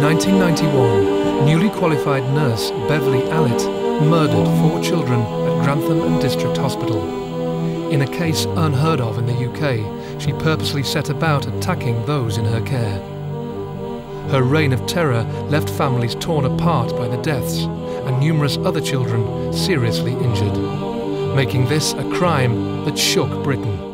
1991, newly qualified nurse Beverley Allitt murdered 4 children at Grantham and District Hospital. In a case unheard of in the UK, she purposely set about attacking those in her care. Her reign of terror left families torn apart by the deaths and numerous other children seriously injured, making this a crime that shook Britain.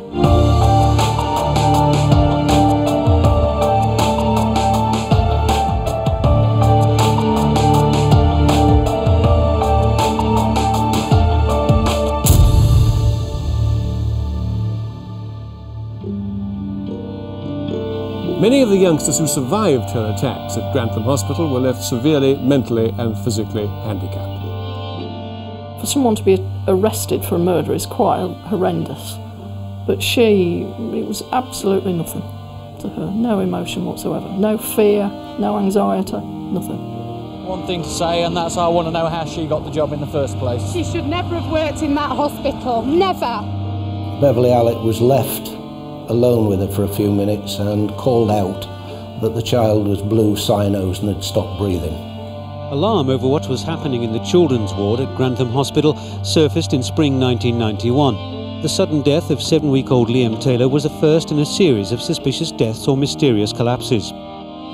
Many of the youngsters who survived her attacks at Grantham Hospital were left severely mentally and physically handicapped. For someone to be arrested for a murder is quite horrendous, but it was absolutely nothing to her, no emotion whatsoever, no fear, no anxiety, nothing. One thing to say, and that's I want to know how she got the job in the first place. She should never have worked in that hospital, never. Beverley Allitt was left alone with her for a few minutes and called out that the child was blue, cyanosed and had stopped breathing. Alarm over what was happening in the children's ward at Grantham Hospital surfaced in spring 1991. The sudden death of 7-week-old Liam Taylor was the first in a series of suspicious deaths or mysterious collapses.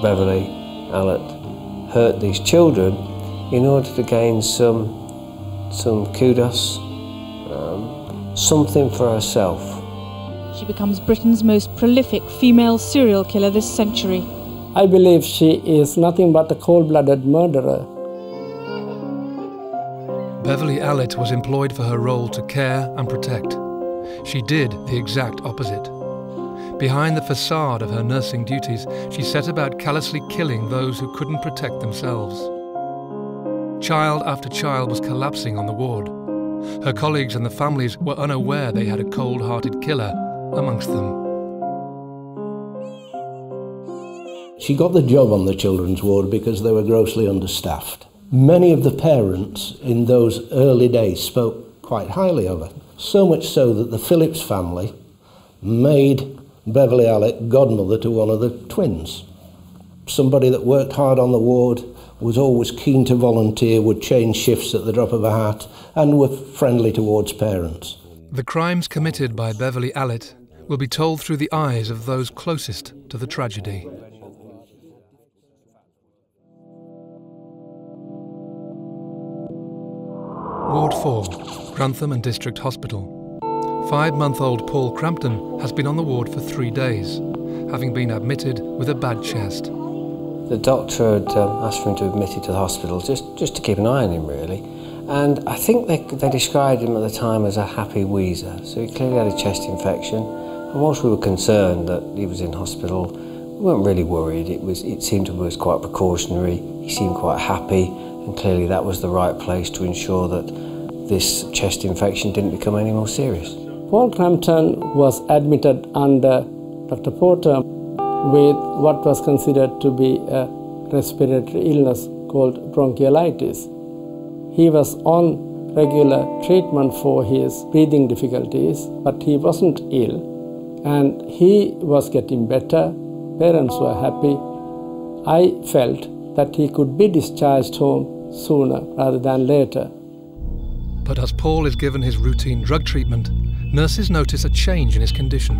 Beverley Allitt hurt these children in order to gain some kudos, something for herself. She becomes Britain's most prolific female serial killer this century. I believe she is nothing but a cold-blooded murderer. Beverley Allitt was employed for her role to care and protect. She did the exact opposite. Behind the facade of her nursing duties, she set about callously killing those who couldn't protect themselves. Child after child was collapsing on the ward. Her colleagues and the families were unaware they had a cold-hearted killer amongst them. She got the job on the children's ward because they were grossly understaffed. Many of the parents in those early days spoke quite highly of her, so much so that the Phillips family made Beverley Allitt godmother to one of the twins. Somebody that worked hard on the ward, was always keen to volunteer, would change shifts at the drop of a hat, and were friendly towards parents. The crimes committed by Beverley Allitt will be told through the eyes of those closest to the tragedy. Ward 4, Grantham and District Hospital. 5-month-old Paul Crampton has been on the ward for 3 days, having been admitted with a bad chest. The doctor had asked for him to be admitted to the hospital just to keep an eye on him, really. And I think they described him at the time as a happy wheezer, so he clearly had a chest infection. And whilst we were concerned that he was in hospital, we weren't really worried. It seemed to be quite precautionary. He seemed quite happy, and clearly that was the right place to ensure that this chest infection didn't become any more serious. Paul Crampton was admitted under Dr. Porter with what was considered to be a respiratory illness called bronchiolitis. He was on regular treatment for his breathing difficulties, but he wasn't ill, and he was getting better. Parents were happy. I felt that he could be discharged home sooner rather than later. But as Paul is given his routine drug treatment, nurses notice a change in his condition.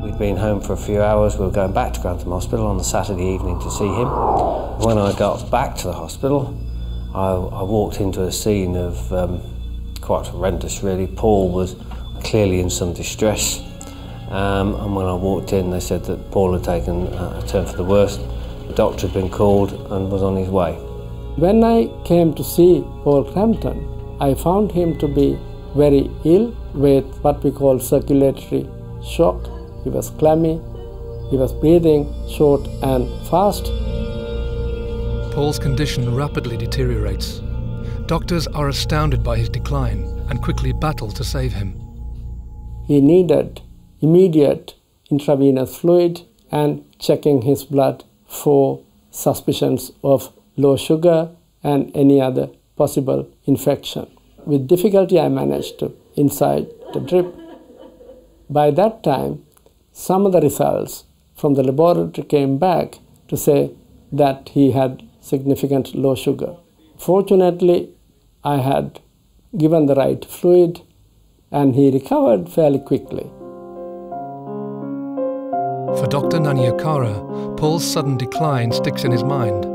We'd been home for a few hours. We were going back to Grantham Hospital on the Saturday evening to see him. When I got back to the hospital, I walked into a scene of quite horrendous, really. Paul was clearly in some distress, and when I walked in, they said that Paul had taken a turn for the worse. The doctor had been called and was on his way. When I came to see Paul Crampton, I found him to be very ill with what we call circulatory shock. He was clammy, he was breathing short and fast. Paul's condition rapidly deteriorates. Doctors are astounded by his decline and quickly battle to save him. He needed immediate intravenous fluid and checking his blood for suspicions of low sugar and any other possible infection. With difficulty, I managed to insert the drip. By that time, some of the results from the laboratory came back to say that he had significant low sugar. Fortunately, I had given the right fluid and he recovered fairly quickly. For Dr. Naniakara, Paul's sudden decline sticks in his mind.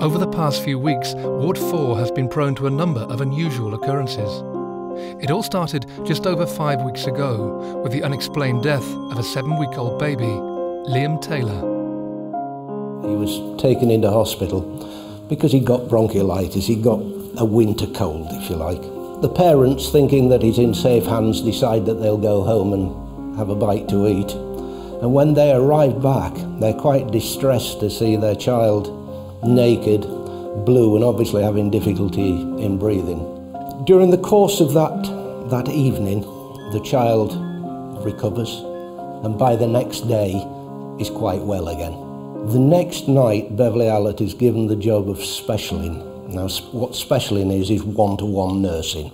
Over the past few weeks, Ward 4 has been prone to a number of unusual occurrences. It all started just over 5 weeks ago with the unexplained death of a 7-week-old baby, Liam Taylor. He was taken into hospital because he got bronchiolitis, he got a winter cold, if you like. The parents, thinking that he's in safe hands, decide that they'll go home and have a bite to eat. And when they arrive back, they're quite distressed to see their child naked, blue, and obviously having difficulty in breathing. During the course of that evening, the child recovers, and by the next day is quite well again. The next night, Beverley Allitt is given the job of specialing. Now, what specialing is one-to-one nursing.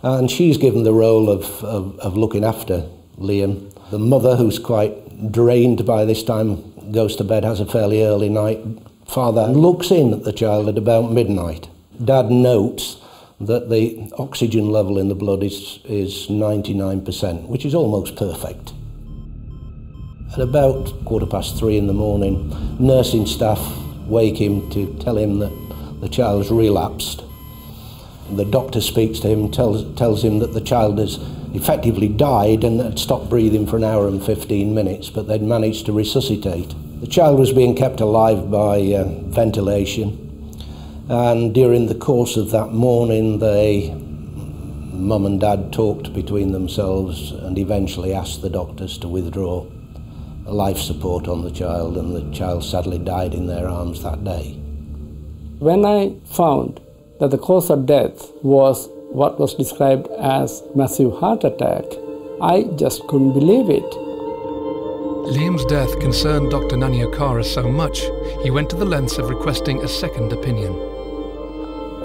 And she's given the role of looking after Liam. The mother, who's quite drained by this time, goes to bed, has a fairly early night. Father looks in at the child at about midnight. Dad notes that the oxygen level in the blood is 99%, which is almost perfect. At about 3:15 in the morning, nursing staff wake him to tell him that the child's relapsed. The doctor speaks to him, tells him that the child has effectively died and had stopped breathing for 1 hour and 15 minutes, but they'd managed to resuscitate. The child was being kept alive by ventilation, and during the course of that morning, Mum and Dad talked between themselves and eventually asked the doctors to withdraw life support on the child, and the child sadly died in their arms that day. When I found that the cause of death was what was described as massive heart attack, I just couldn't believe it. Liam's death concerned Dr. Naniakara so much, he went to the lengths of requesting a second opinion.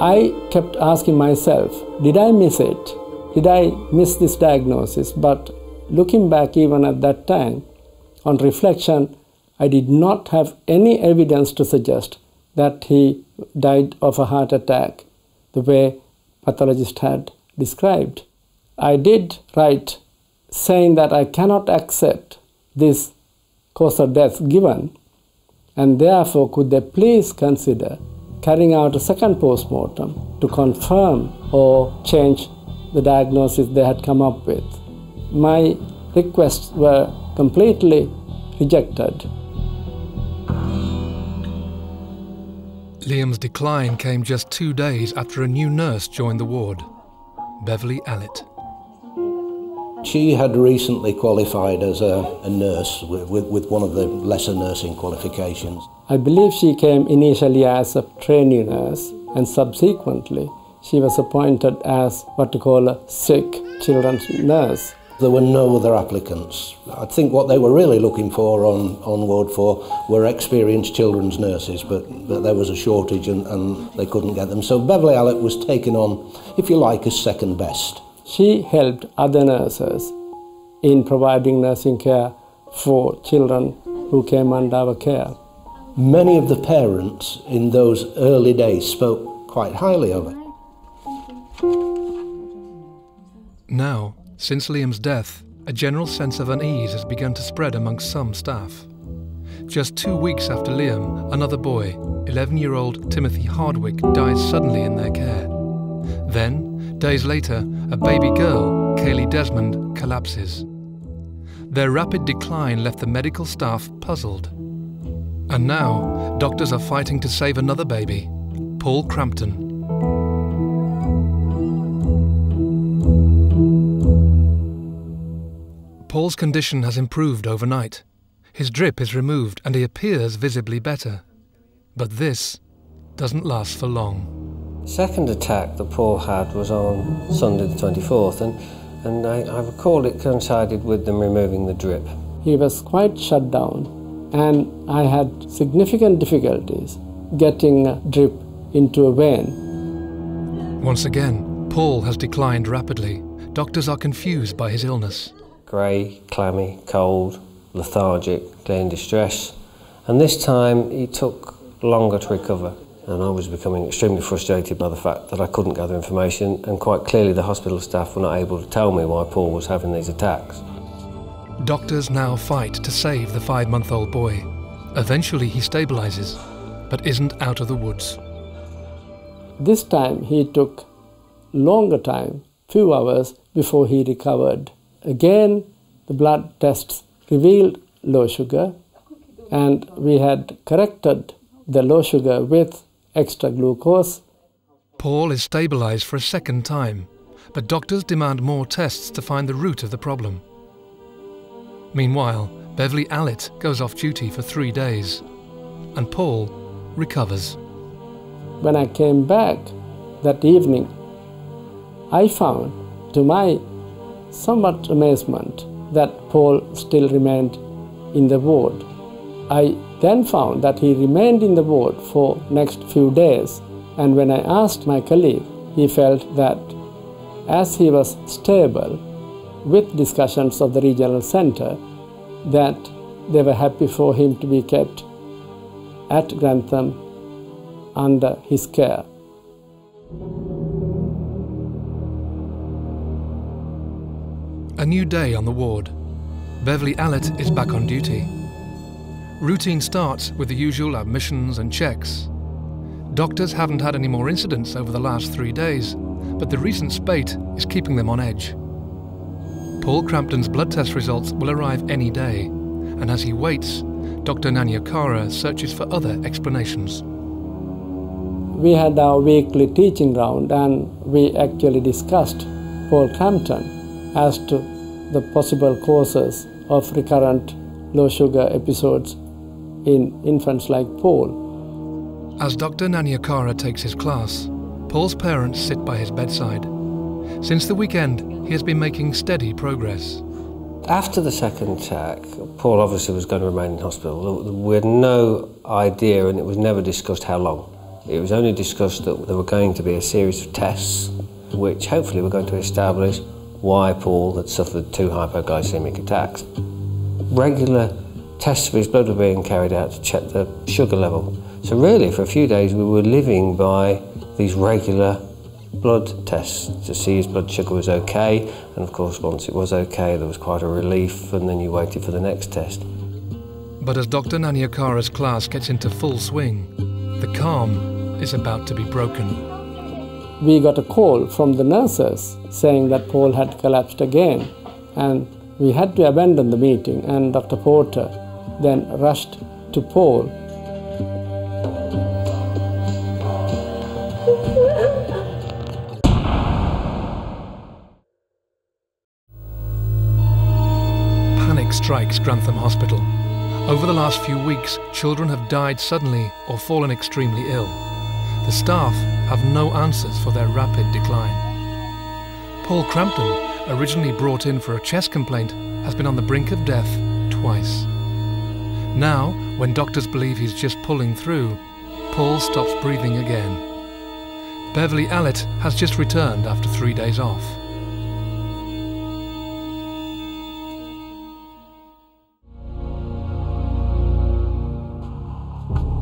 I kept asking myself, did I miss it? Did I miss this diagnosis? But looking back even at that time, on reflection, I did not have any evidence to suggest that he died of a heart attack the way pathologist had described. I did write saying that I cannot accept this cause of death given, and therefore could they please consider carrying out a second post-mortem to confirm or change the diagnosis they had come up with. My requests were completely rejected. Liam's decline came just 2 days after a new nurse joined the ward, Beverley Allitt. She had recently qualified as a nurse with one of the lesser nursing qualifications. I believe she came initially as a trainee nurse, and subsequently she was appointed as what you call a sick children's nurse. There were no other applicants. I think what they were really looking for on Ward 4 were experienced children's nurses, but there was a shortage and they couldn't get them. So Beverley Allitt was taken on, if you like, as second best. She helped other nurses in providing nursing care for children who came under our care. Many of the parents in those early days spoke quite highly of her. Now, since Liam's death, a general sense of unease has begun to spread amongst some staff. Just 2 weeks after Liam, another boy, 11-year-old Timothy Hardwick, dies suddenly in their care. Then, days later, a baby girl, Kaylee Desmond, collapses. Their rapid decline left the medical staff puzzled. And now, doctors are fighting to save another baby, Paul Crampton. Paul's condition has improved overnight. His drip is removed and he appears visibly better. But this doesn't last for long. The second attack that Paul had was on Sunday the 24th, and I recall it coincided with them removing the drip. He was quite shut down, and I had significant difficulties getting a drip into a vein. Once again, Paul has declined rapidly. Doctors are confused by his illness. Grey, clammy, cold, lethargic, clear in distress, And this time he took longer to recover. And I was becoming extremely frustrated by the fact that I couldn't gather information, and quite clearly the hospital staff were not able to tell me why Paul was having these attacks. Doctors now fight to save the 5-month-old boy. Eventually he stabilises, but isn't out of the woods. This time he took longer time, few hours, before he recovered. Again, the blood tests revealed low sugar, and we had corrected the low sugar with extra glucose. Paul is stabilised for a second time, but doctors demand more tests to find the root of the problem. Meanwhile, Beverley Allitt goes off duty for 3 days, and Paul recovers. When I came back that evening, I found, to my somewhat amazement, that Paul still remained in the ward. I then found that he remained in the ward for next few days, and when I asked my colleague, he felt that as he was stable with discussions of the regional centre, that they were happy for him to be kept at Grantham under his care. A new day on the ward. Beverley Allitt is back on duty. Routine starts with the usual admissions and checks. Doctors haven't had any more incidents over the last 3 days, but the recent spate is keeping them on edge. Paul Crampton's blood test results will arrive any day, and as he waits, Dr. Nanyakara searches for other explanations. We had our weekly teaching round, and we actually discussed Paul Crampton as to the possible causes of recurrent low sugar episodes in infants like Paul. As Dr. Nanyakara takes his class, Paul's parents sit by his bedside. Since the weekend, he has been making steady progress. After the second attack, Paul obviously was going to remain in hospital. We had no idea, and it was never discussed how long. It was only discussed that there were going to be a series of tests which hopefully were going to establish why Paul had suffered 2 hypoglycemic attacks. Regular tests of his blood were being carried out to check the sugar level. So really, for a few days, we were living by these regular blood tests to see his blood sugar was okay, and of course once it was okay there was quite a relief, and then you waited for the next test. But as Dr. Nanyakara's class gets into full swing, the calm is about to be broken. We got a call from the nurses saying that Paul had collapsed again, and we had to abandon the meeting, and Dr. Porter then rushed to Paul. Panic strikes Grantham Hospital. Over the last few weeks, children have died suddenly or fallen extremely ill. The staff have no answers for their rapid decline. Paul Crampton, originally brought in for a chest complaint, has been on the brink of death twice. Now, when doctors believe he's just pulling through, Paul stops breathing again. Beverley Allitt has just returned after 3 days off.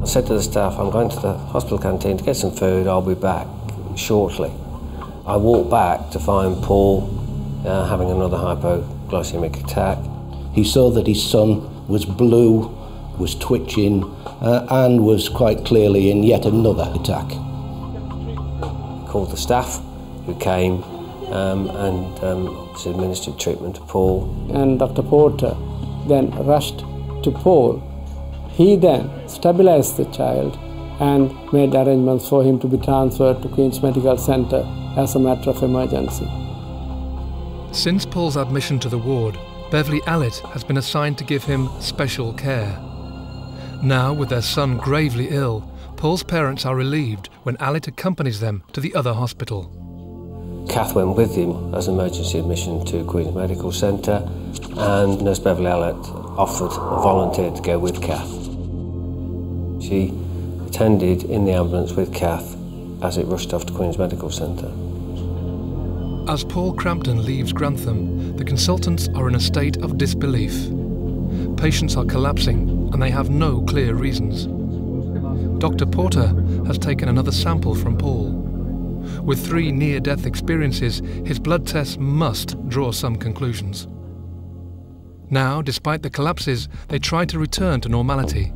I said to the staff, I'm going to the hospital canteen to get some food, I'll be back shortly. I walked back to find Paul having another hypoglycemic attack. He saw that his son was blue, was twitching, and was quite clearly in yet another attack. Called the staff, who came and administered treatment to Paul. And Dr. Porter then rushed to Paul. He then stabilized the child and made arrangements for him to be transferred to Queen's Medical Centre as a matter of emergency. Since Paul's admission to the ward, Beverley Allitt has been assigned to give him special care. Now, with their son gravely ill, Paul's parents are relieved when Allitt accompanies them to the other hospital. Kath went with him as emergency admission to Queen's Medical Centre, and Nurse Beverley Allitt offered or volunteered to go with Kath. She attended in the ambulance with Kath as it rushed off to Queen's Medical Centre. As Paul Crampton leaves Grantham, the consultants are in a state of disbelief. Patients are collapsing and they have no clear reasons. Dr. Porter has taken another sample from Paul. With 3 near-death experiences, his blood tests must draw some conclusions. Now, despite the collapses, they try to return to normality.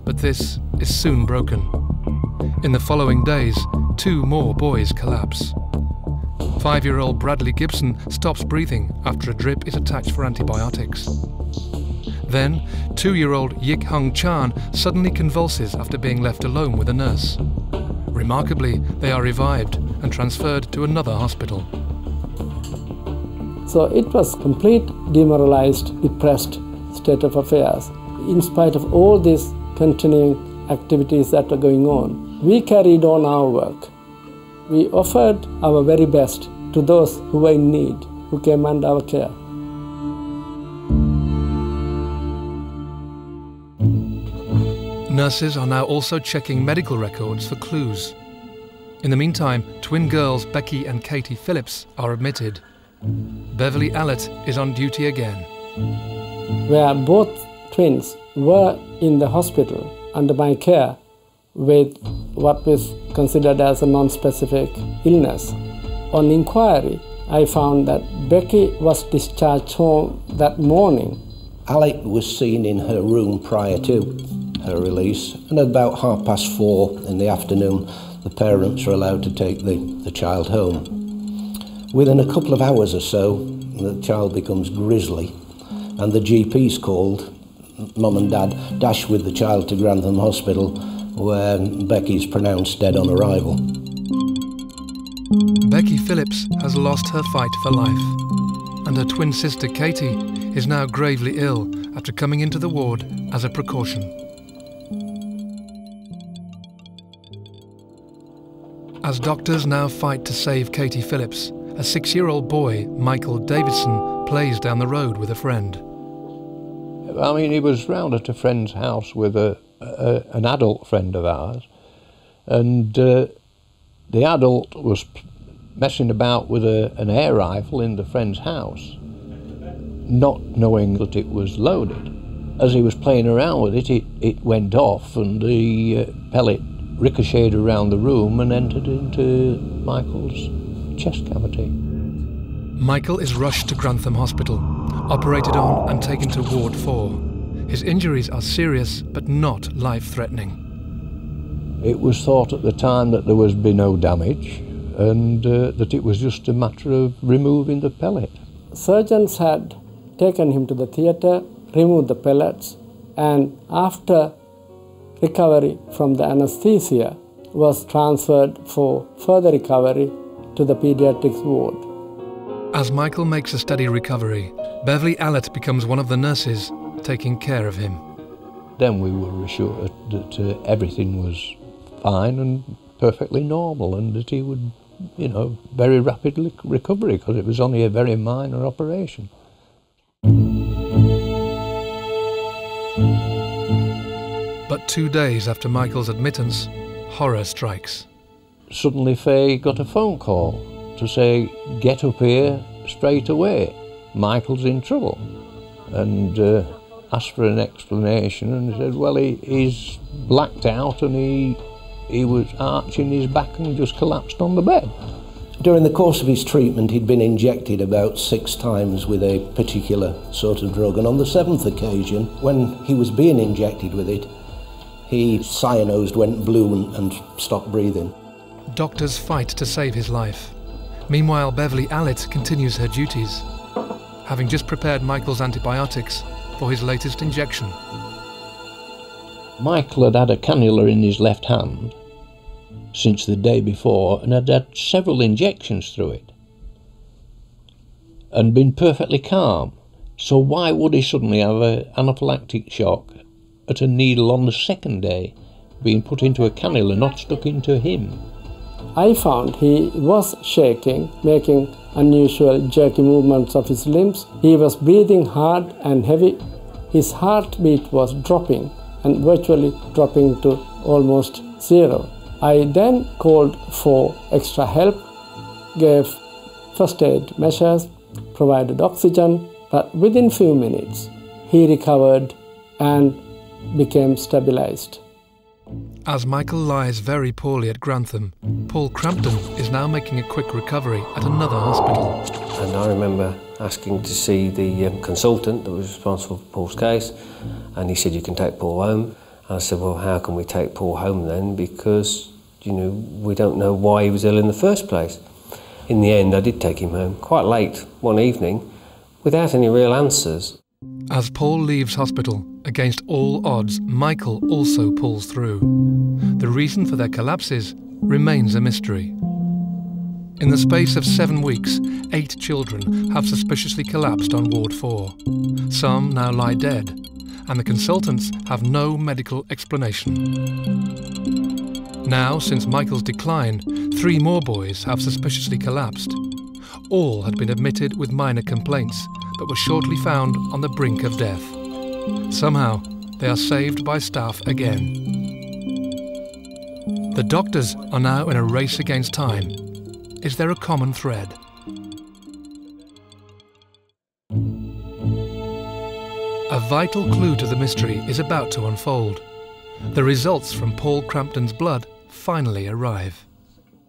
But this is soon broken. In the following days, 2 more boys collapse. 5-year-old Bradley Gibson stops breathing after a drip is attached for antibiotics. Then, 2-year-old Yik Hung Chan suddenly convulses after being left alone with a nurse. Remarkably, they are revived and transferred to another hospital. So it was complete demoralized, depressed state of affairs. In spite of all these continuing activities that were going on, we carried on our work. We offered our very best to those who were in need, who came under our care. Nurses are now also checking medical records for clues. In the meantime, twin girls Becky and Katie Phillips are admitted. Beverley Allitt is on duty again. Where both twins were in the hospital under my care with what was considered as a non-specific illness. On inquiry, I found that Becky was discharged home that morning. Allitt was seen in her room prior to her release, and at about 4:30 in the afternoon, the parents are allowed to take the child home. Within a couple of hours or so, the child becomes grisly, and the GP's called. Mum and Dad dash with the child to Grantham Hospital, where Becky's pronounced dead on arrival. Becky Phillips has lost her fight for life, and her twin sister Katie is now gravely ill after coming into the ward as a precaution. As doctors now fight to save Katie Phillips, a 6-year-old boy, Michael Davidson, plays down the road with a friend. I mean, he was round at a friend's house with an adult friend of ours, and the adult was messing about with an air rifle in the friend's house, not knowing that it was loaded. As he was playing around with it, it went off, and the pellet ricocheted around the room and entered into Michael's chest cavity. Michael is rushed to Grantham Hospital, operated on and taken to Ward 4. His injuries are serious but not life-threatening. It was thought at the time that there would be no damage and that it was just a matter of removing the pellet. Surgeons had taken him to the theatre, removed the pellets, and after recovery from the anesthesia, was transferred for further recovery to the paediatrics ward. As Michael makes a steady recovery, Beverley Allitt becomes one of the nurses taking care of him. Then we were assured that everything was fine and perfectly normal, and that he would, very rapidly recover, because it was only a very minor operation. But 2 days after Michael's admittance, horror strikes. Suddenly Faye got a phone call to say, "Get up here straight away, Michael's in trouble," and asked for an explanation, and said, well, he's blacked out and he was arching his back and just collapsed on the bed. During the course of his treatment, he'd been injected about 6 times with a particular sort of drug, and on the 7th occasion, when he was being injected with it, he cyanosed, went blue and stopped breathing. Doctors fight to save his life. Meanwhile, Beverley Allitt continues her duties, having just prepared Michael's antibiotics for his latest injection. Michael had had a cannula in his left hand since the day before and had had several injections through it and been perfectly calm. So why would he suddenly have an anaphylactic shock at a needle on the 2nd day, being put into a cannula, not stuck into him? I found he was shaking, making unusual jerky movements of his limbs. He was breathing hard and heavy. His heartbeat was dropping and virtually dropping to almost 0. I then called for extra help, gave first aid measures, provided oxygen, but within few minutes he recovered and became stabilized. As Michael lies very poorly at Grantham, Paul Crampton is now making a quick recovery at another hospital. And I remember asking to see the consultant that was responsible for Paul's case, and he said, you can take Paul home. And I said, well, how can we take Paul home then? Because, you know, we don't know why he was ill in the first place. In the end, I did take him home, quite late one evening, without any real answers. As Paul leaves hospital, against all odds, Michael also pulls through. The reason for their collapses remains a mystery. In the space of 7 weeks, 8 children have suspiciously collapsed on Ward 4. Some now lie dead, and the consultants have no medical explanation. Now, since Michael's decline, 3 more boys have suspiciously collapsed. All had been admitted with minor complaints, but were shortly found on the brink of death. Somehow, they are saved by staff again. The doctors are now in a race against time. Is there a common thread? A vital clue to the mystery is about to unfold. The results from Paul Crampton's blood finally arrive.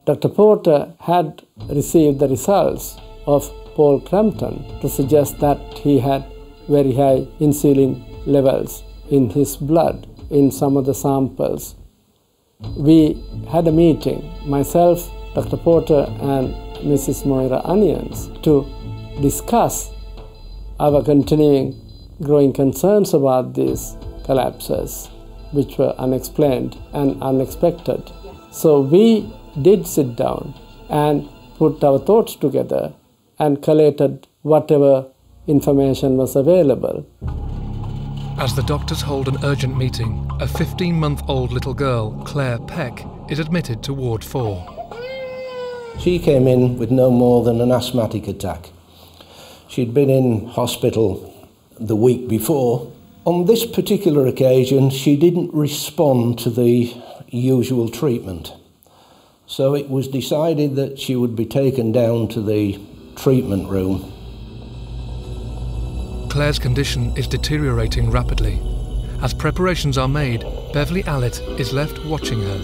Dr. Porter had received the results of Paul Crampton to suggest that he had very high insulin levels in his blood in some of the samples. We had a meeting, myself, Dr. Porter and Mrs. Moira Onions, to discuss our continuing growing concerns about these collapses, which were unexplained and unexpected. So we did sit down and put our thoughts together and collated whatever information was available. As the doctors hold an urgent meeting, a 15-month-old little girl, Claire Peck, is admitted to Ward 4. She came in with no more than an asthmatic attack. She'd been in hospital the week before. On this particular occasion, she didn't respond to the usual treatment. So it was decided that she would be taken down to the treatment room. Claire's condition is deteriorating rapidly. As preparations are made, Beverley Allitt is left watching her.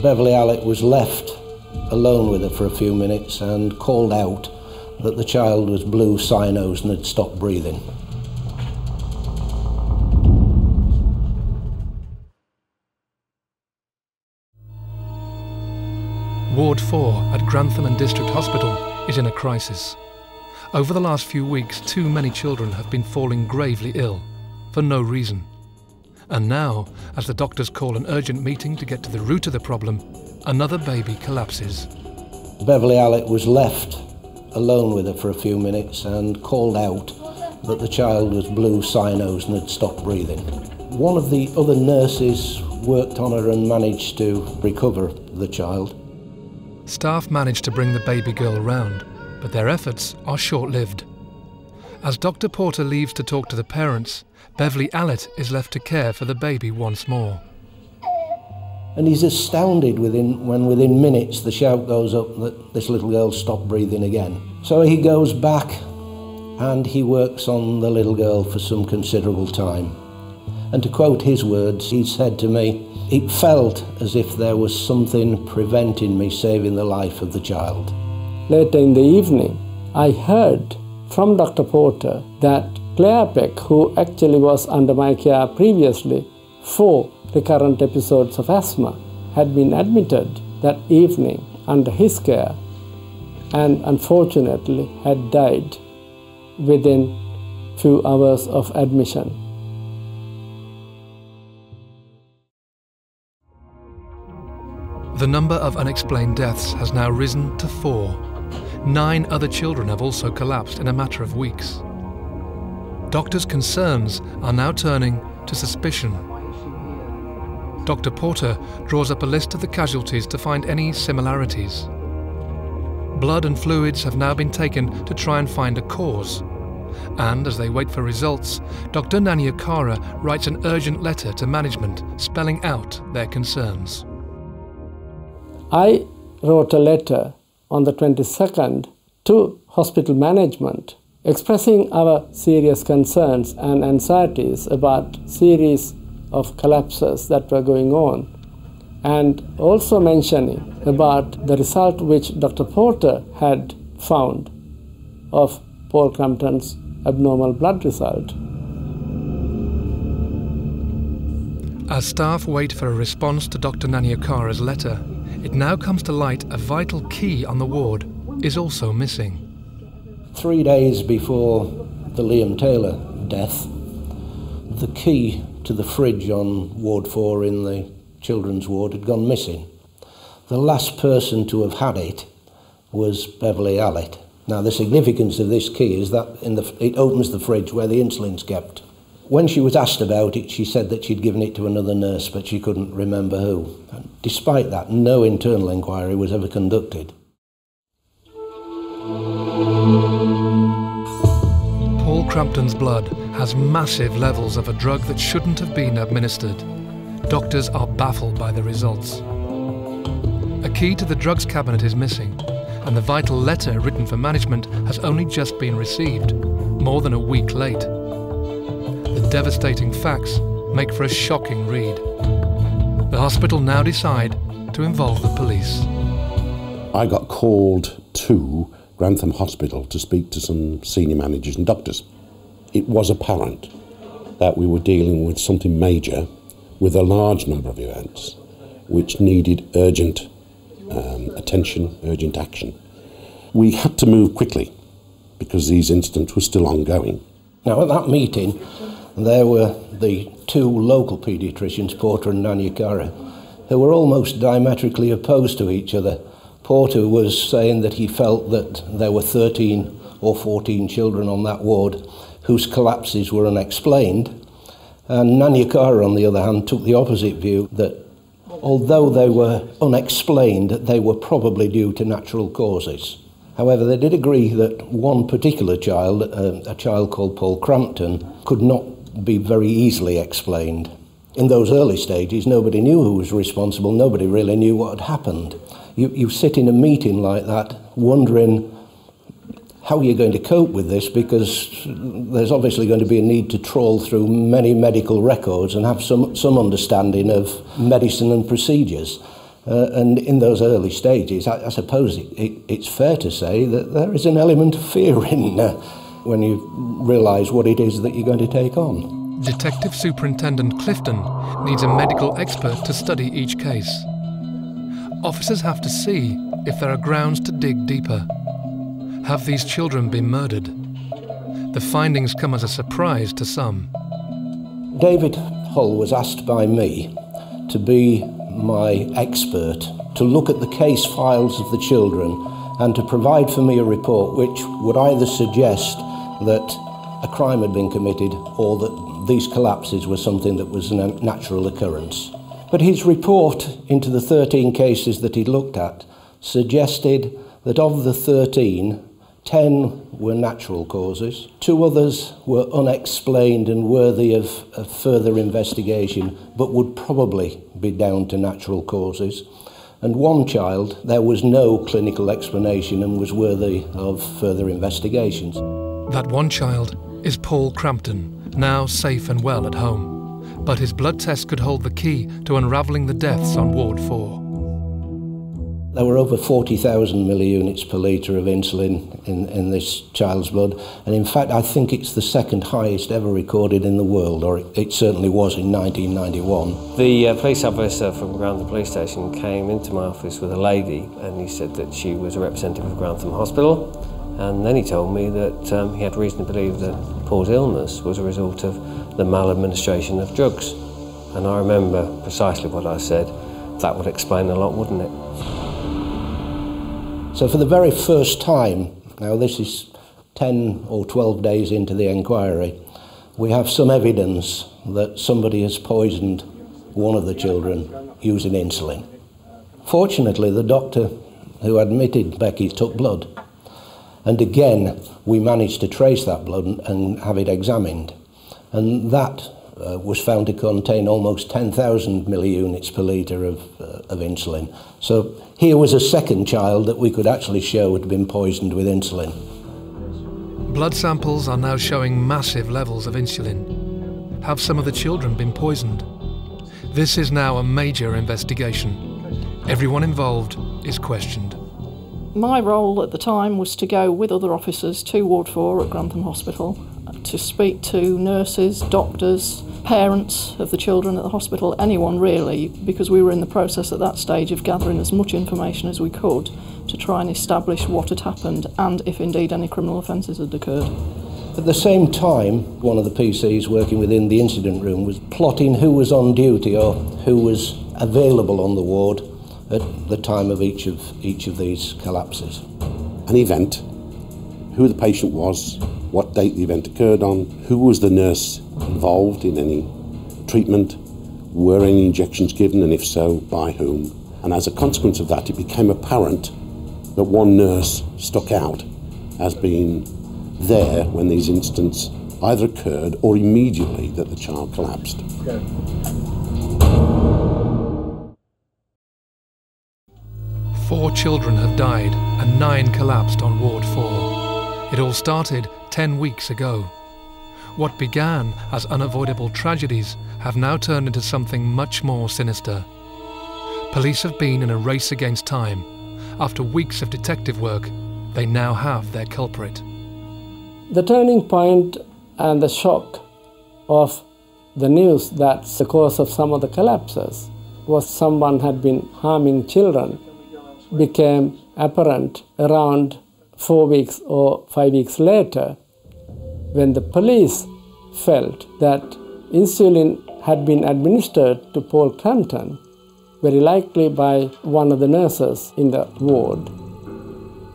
Beverley Allitt was left alone with her for a few minutes and called out that the child was blue, cyanosed and had stopped breathing. Ward 4 at Grantham and District Hospital is in a crisis. Over the last few weeks, too many children have been falling gravely ill, for no reason. And now, as the doctors call an urgent meeting to get to the root of the problem, another baby collapses. Beverley Allitt was left alone with her for a few minutes and called out that the child was blue, cyanosed and had stopped breathing. One of the other nurses worked on her and managed to recover the child. Staff managed to bring the baby girl round, but their efforts are short-lived. As Dr. Porter leaves to talk to the parents, Beverley Allitt is left to care for the baby once more. And he's astounded when within minutes the shout goes up that this little girl stopped breathing again. So he goes back and he works on the little girl for some considerable time. And to quote his words, he said to me, "It felt as if there was something preventing me saving the life of the child." Later in the evening, I heard from Dr. Porter that Claire Peck, who actually was under my care previously for recurrent episodes of asthma, had been admitted that evening under his care and unfortunately had died within few hours of admission. The number of unexplained deaths has now risen to 4. 9 other children have also collapsed in a matter of weeks. Doctors' concerns are now turning to suspicion. Dr. Porter draws up a list of the casualties to find any similarities. Blood and fluids have now been taken to try and find a cause. And as they wait for results, Dr. Nanyakara writes an urgent letter to management spelling out their concerns. I wrote a letter on the 22nd to hospital management expressing our serious concerns and anxieties about series of collapses that were going on, and also mentioning about the result which Dr. Porter had found of Paul Crampton's abnormal blood result. As staff wait for a response to Dr. Nanyakara's letter, it now comes to light a vital key on the ward is also missing. 3 days before the Liam Taylor death, the key to the fridge on Ward 4 in the children's ward had gone missing. The last person to have had it was Beverley Allitt. Now, the significance of this key is that it opens the fridge where the insulin's kept. When she was asked about it, she said that she'd given it to another nurse, but she couldn't remember who. And despite that, no internal inquiry was ever conducted. Paul Crampton's blood has massive levels of a drug that shouldn't have been administered. Doctors are baffled by the results. A key to the drugs cabinet is missing, and the vital letter written for management has only just been received, more than a week late. The devastating facts make for a shocking read. The hospital now decide to involve the police. I got called to Grantham Hospital to speak to some senior managers and doctors. It was apparent that we were dealing with something major, with a large number of events which needed urgent attention, urgent action. We had to move quickly because these incidents were still ongoing. Now, at that meeting, there were the two local paediatricians, Porter and Nanyakara, who were almost diametrically opposed to each other. Porter was saying that he felt that there were 13 or 14 children on that ward whose collapses were unexplained. And Nanyakara, on the other hand, took the opposite view, that although they were unexplained, they were probably due to natural causes. However, they did agree that one particular child, a child called Paul Crampton, could not be very easily explained. In those early stages, nobody knew who was responsible, nobody really knew what had happened. You sit in a meeting like that wondering how you're going to cope with this, because there's obviously going to be a need to trawl through many medical records and have some understanding of medicine and procedures. And in those early stages, I suppose it's fair to say that there is an element of fear in when you realise what it is that you're going to take on. Detective Superintendent Clifton needs a medical expert to study each case. Officers have to see if there are grounds to dig deeper. Have these children been murdered? The findings come as a surprise to some. David Hull was asked by me to be my expert, to look at the case files of the children and to provide for me a report which would either suggest that a crime had been committed or that these collapses were something that was a natural occurrence. But his report into the 13 cases that he'd looked at suggested that of the 13, 10 were natural causes, 2 others were unexplained and worthy of further investigation, but would probably be down to natural causes. And 1 child, there was no clinical explanation and was worthy of further investigations. That 1 child is Paul Crampton, now safe and well at home. But his blood test could hold the key to unravelling the deaths on Ward 4. There were over 40,000 milliunits per litre of insulin in this child's blood, and in fact I think it's the second highest ever recorded in the world, or it certainly was in 1991. The police officer from Grantham Police Station came into my office with a lady, and he said that she was a representative of Grantham Hospital, and then he told me that he had reason to believe that Paul's illness was a result of the maladministration of drugs. And I remember precisely what I said. That would explain a lot, wouldn't it? So for the very first time, now this is 10 or 12 days into the inquiry, we have some evidence that somebody has poisoned one of the children using insulin. Fortunately, the doctor who admitted Becky took blood. And again, we managed to trace that blood and have it examined. And that was found to contain almost 10,000 milliunits per litre of insulin. So here was a second child that we could actually show had been poisoned with insulin. Blood samples are now showing massive levels of insulin. Have some of the children been poisoned? This is now a major investigation. Everyone involved is questioned. My role at the time was to go with other officers to Ward 4 at Grantham Hospital to speak to nurses, doctors, parents of the children at the hospital, anyone really, because we were in the process at that stage of gathering as much information as we could to try and establish what had happened and if indeed any criminal offences had occurred. At the same time, one of the PCs working within the incident room was plotting who was on duty or who was available on the ward at the time of each of these collapses. An event, who the patient was, what date the event occurred on, who was the nurse involved in any treatment, were any injections given, and if so, by whom. And as a consequence of that, it became apparent that one nurse stuck out as being there when these incidents either occurred or immediately that the child collapsed. Okay. 4 children have died and 9 collapsed on Ward 4. It all started 10 weeks ago. What began as unavoidable tragedies have now turned into something much more sinister. Police have been in a race against time. After weeks of detective work, they now have their culprit. The turning point and the shock of the news that the cause of some of the collapses was someone had been harming children became apparent around 4 weeks or 5 weeks later, when the police felt that insulin had been administered to Paul Crampton, very likely by one of the nurses in the ward.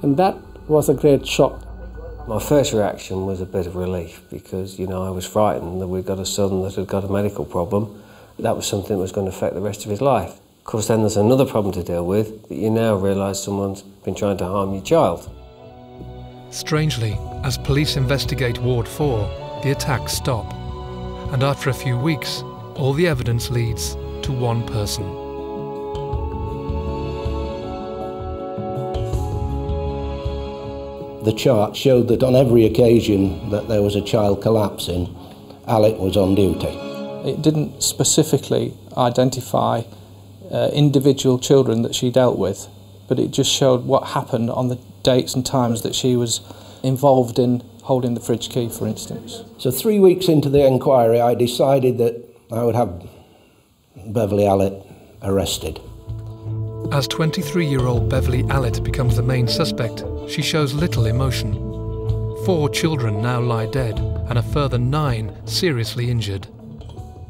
And that was a great shock. My first reaction was a bit of relief because, you know, I was frightened that we'd got a son that had got a medical problem. That was something that was going to affect the rest of his life. Of course, then there's another problem to deal with, that you now realise someone's been trying to harm your child. Strangely, as police investigate Ward 4, the attacks stop. And after a few weeks, all the evidence leads to one person. The chart showed that on every occasion that there was a child collapsing, Allitt was on duty. It didn't specifically identify individual children that she dealt with, but it just showed what happened on the dates and times that she was involved in holding the fridge key, for instance. So 3 weeks into the inquiry, I decided that I would have Beverley Allitt arrested. As 23-year-old Beverley Allitt becomes the main suspect, she shows little emotion. 4 children now lie dead and a further 9 seriously injured.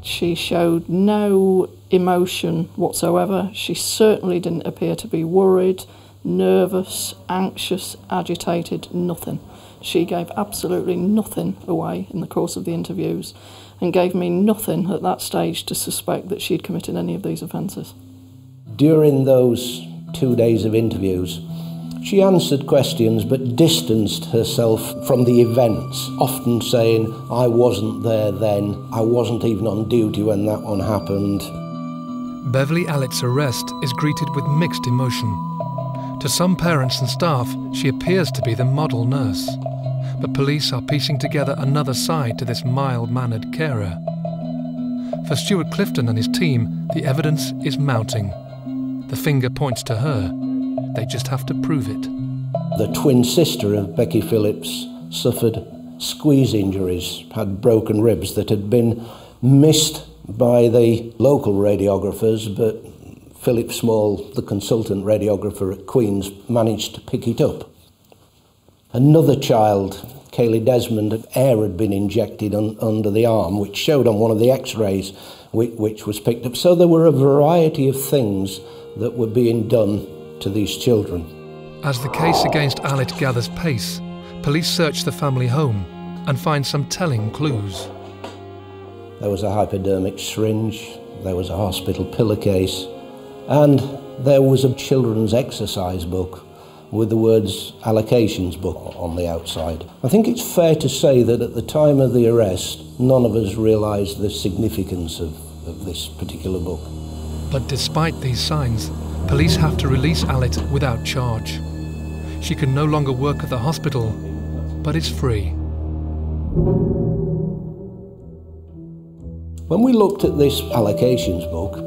She showed no emotion whatsoever. She certainly didn't appear to be worried, nervous, anxious, agitated, nothing. She gave absolutely nothing away in the course of the interviews and gave me nothing at that stage to suspect that she'd committed any of these offences. During those 2 days of interviews, she answered questions but distanced herself from the events, often saying, I wasn't there then, I wasn't even on duty when that one happened. Beverley Allitt's arrest is greeted with mixed emotion. To some parents and staff, she appears to be the model nurse. But police are piecing together another side to this mild-mannered carer. For Stuart Clifton and his team, the evidence is mounting. The finger points to her. They just have to prove it. The twin sister of Becky Phillips suffered squeeze injuries, had broken ribs that had been missed by the local radiographers, but Philip Small, the consultant radiographer at Queen's, managed to pick it up. Another child, Kaylee Desmond, air had been injected under the arm, which showed on one of the x-rays, which was picked up. So there were a variety of things that were being done to these children. As the case against Allitt gathers pace, police search the family home and find some telling clues. There was a hypodermic syringe, there was a hospital pillowcase, and there was a children's exercise book with the words allocations book on the outside. I think it's fair to say that at the time of the arrest, none of us realised the significance of this particular book. But despite these signs, police have to release Allitt without charge. She can no longer work at the hospital, but is free. When we looked at this allocations book,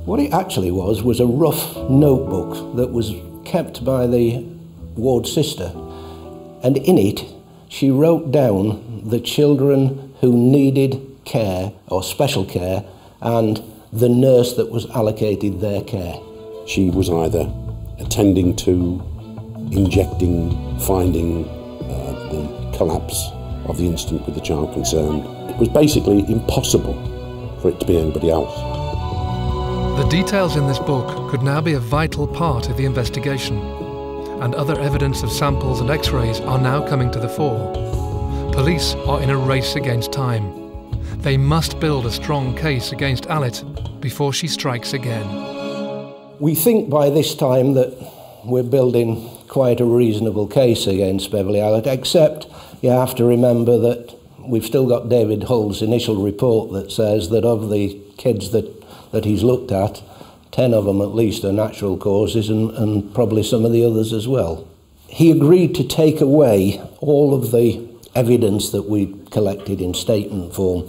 what it actually was a rough notebook that was kept by the ward sister. And in it, she wrote down the children who needed care or special care and the nurse that was allocated their care. She was either attending to, injecting, finding the collapse of the incident with the child concerned. It was basically impossible for it to be anybody else. The details in this book could now be a vital part of the investigation, and other evidence of samples and x-rays are now coming to the fore. Police are in a race against time. They must build a strong case against Allitt before she strikes again. We think by this time that we're building quite a reasonable case against Beverley Allitt, except you have to remember that we've still got David Hull's initial report that says that of the kids that he's looked at, 10 of them at least are natural causes and probably some of the others as well. He agreed to take away all of the evidence that we collected in statement form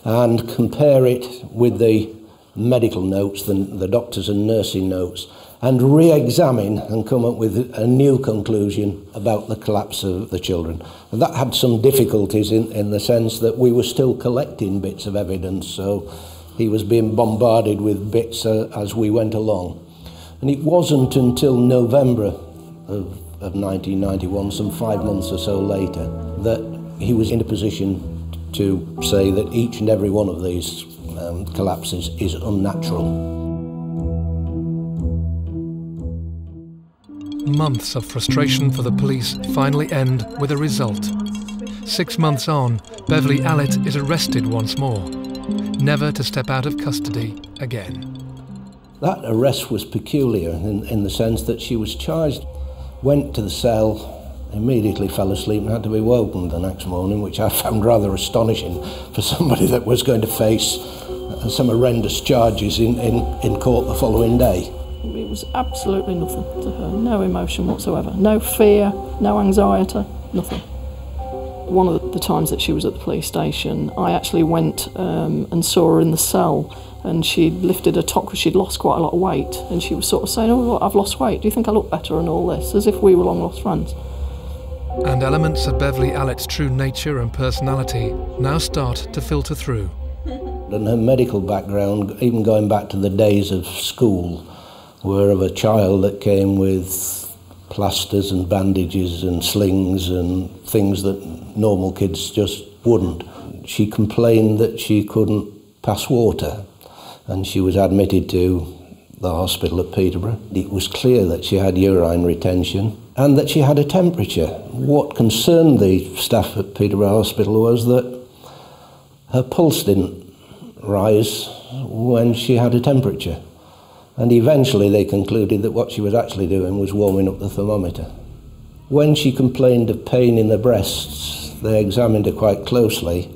and compare it with the medical notes, the doctors and nursing notes, and re-examine and come up with a new conclusion about the collapse of the children. And that had some difficulties in the sense that we were still collecting bits of evidence, so he was being bombarded with bits as we went along. And it wasn't until November of 1991, some 5 months or so later, that he was in a position to say that each and every one of these collapses is unnatural. Months of frustration for the police finally end with a result. 6 months on, Beverley Allitt is arrested once more, never to step out of custody again. That arrest was peculiar in the sense that she was charged, went to the cell, immediately fell asleep and had to be woken the next morning, which I found rather astonishing for somebody that was going to face some horrendous charges in court the following day. It was absolutely nothing to her, no emotion whatsoever, no fear, no anxiety, nothing. One of the times that she was at the police station, I actually went and saw her in the cell, and she'd lifted her top because she'd lost quite a lot of weight, and she was sort of saying, "Oh, look, I've lost weight, do you think I look better and all this?" as if we were long lost friends. And elements of Beverley Allitt's true nature and personality now start to filter through. And her medical background, even going back to the days of school, were of a child that came with plasters and bandages and slings and things that normal kids just wouldn't. She complained that she couldn't pass water, and she was admitted to the hospital at Peterborough. It was clear that she had urine retention and that she had a temperature. What concerned the staff at Peterborough Hospital was that her pulse didn't rise when she had a temperature. And eventually they concluded that what she was actually doing was warming up the thermometer. When she complained of pain in the breasts, they examined her quite closely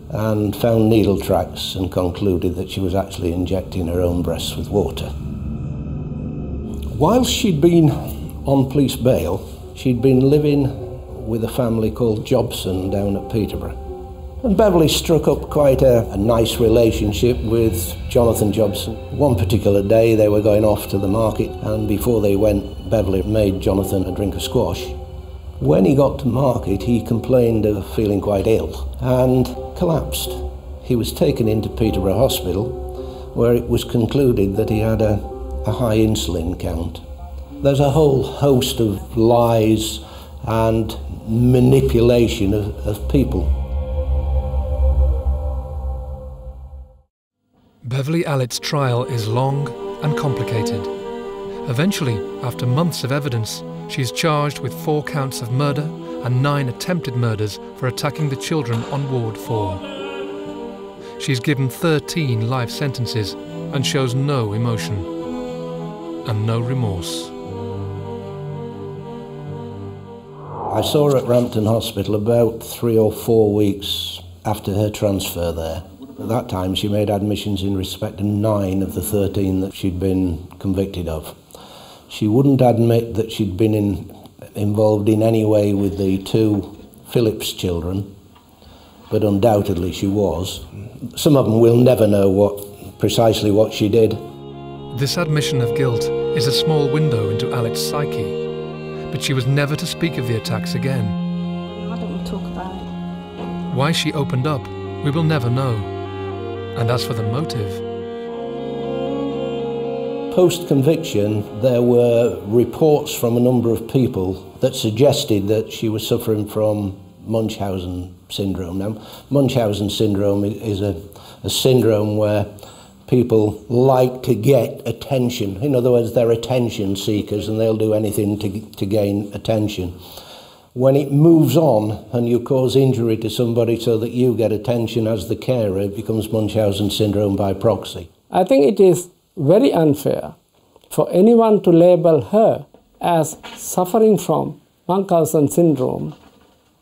and found needle tracks and concluded that she was actually injecting her own breasts with water. Whilst she'd been on police bail, she'd been living with a family called Jobson down at Peterborough. And Beverley struck up quite a nice relationship with Jonathan Jobson. One particular day they were going off to the market, and before they went, Beverley made Jonathan a drink of squash. When he got to market, he complained of feeling quite ill and collapsed. He was taken into Peterborough Hospital, where it was concluded that he had a high insulin count. There's a whole host of lies and manipulation of people. Beverley Allitt's trial is long and complicated. Eventually, after months of evidence, she is charged with 4 counts of murder and 9 attempted murders for attacking the children on Ward 4. She is given 13 life sentences and shows no emotion and no remorse. I saw her at Rampton Hospital about 3 or 4 weeks after her transfer there. At that time, she made admissions in respect to 9 of the 13 that she'd been convicted of. She wouldn't admit that she'd been involved in any way with the 2 Phillips children, but undoubtedly she was. Some of them will never know precisely what she did. This admission of guilt is a small window into Allitt's psyche, but she was never to speak of the attacks again. I don't want to talk about it. Why she opened up, we will never know. And as for the motive... Post-conviction, there were reports from a number of people that suggested that she was suffering from Munchausen syndrome. Now, Munchausen syndrome is a syndrome where people like to get attention. In other words, they're attention seekers and they'll do anything to gain attention. When it moves on and you cause injury to somebody so that you get attention as the carer, it becomes Munchausen syndrome by proxy. I think it is very unfair for anyone to label her as suffering from Munchausen syndrome,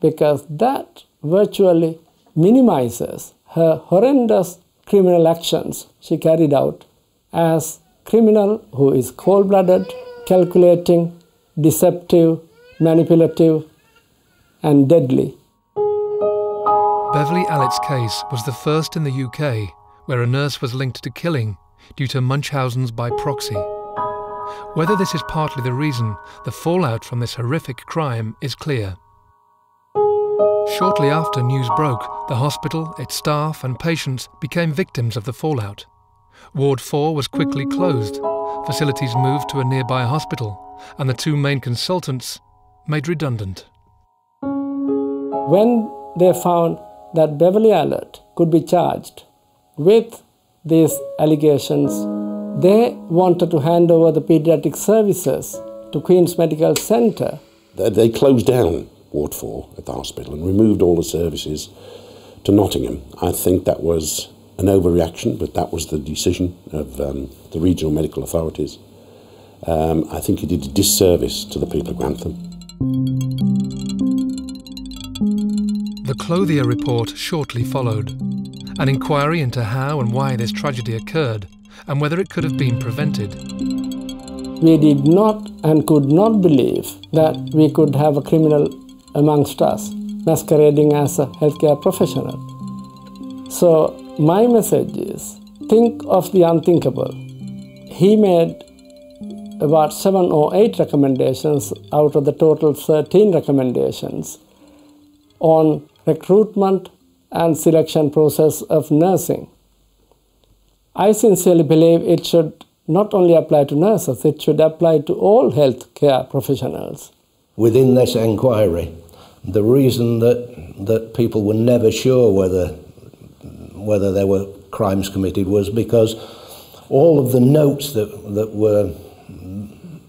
because that virtually minimizes her horrendous criminal actions she carried out as criminal who is cold-blooded, calculating, deceptive, manipulative, and deadly. Beverley Allitt's case was the first in the UK where a nurse was linked to killing due to Munchausen's by proxy. Whether this is partly the reason, the fallout from this horrific crime is clear. Shortly after news broke, the hospital, its staff and patients became victims of the fallout. Ward 4 was quickly closed, facilities moved to a nearby hospital, and the two main consultants made redundant. When they found that Beverley Allitt could be charged with these allegations, they wanted to hand over the paediatric services to Queen's Medical Centre. They closed down Ward 4 at the hospital and removed all the services to Nottingham. I think that was an overreaction, but that was the decision of the regional medical authorities. I think it did a disservice to the people of Grantham. The Clothier report shortly followed. An inquiry into how and why this tragedy occurred and whether it could have been prevented. We did not and could not believe that we could have a criminal amongst us, masquerading as a healthcare professional. So my message is, think of the unthinkable. He made about 7 or 8 recommendations out of the total 13 recommendations on recruitment and selection process of nursing. I sincerely believe it should not only apply to nurses, it should apply to all healthcare professionals. Within this inquiry, the reason that people were never sure whether there were crimes committed was because all of the notes that were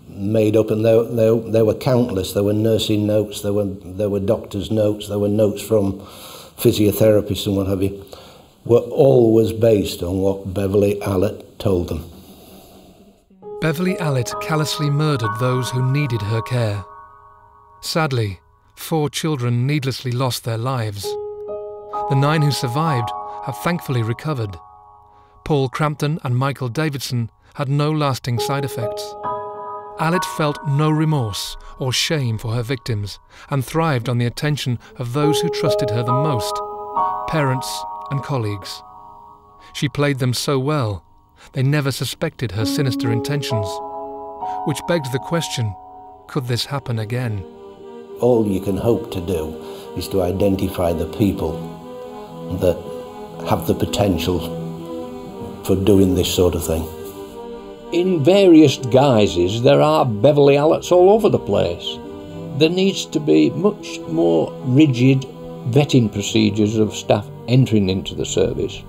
made up, and there were countless. There were nursing notes, there were doctors' notes, there were notes from physiotherapists and what have you, were always based on what Beverley Allitt told them. Beverley Allitt callously murdered those who needed her care. Sadly, 4 children needlessly lost their lives. The 9 who survived have thankfully recovered. Paul Crampton and Michael Davidson had no lasting side effects. Allitt felt no remorse or shame for her victims and thrived on the attention of those who trusted her the most, parents and colleagues. She played them so well, they never suspected her sinister intentions. Which begs the question, could this happen again? All you can hope to do is to identify the people that have the potential for doing this sort of thing. In various guises, there are Beverley Allitts all over the place. There needs to be much more rigid vetting procedures of staff entering into the service,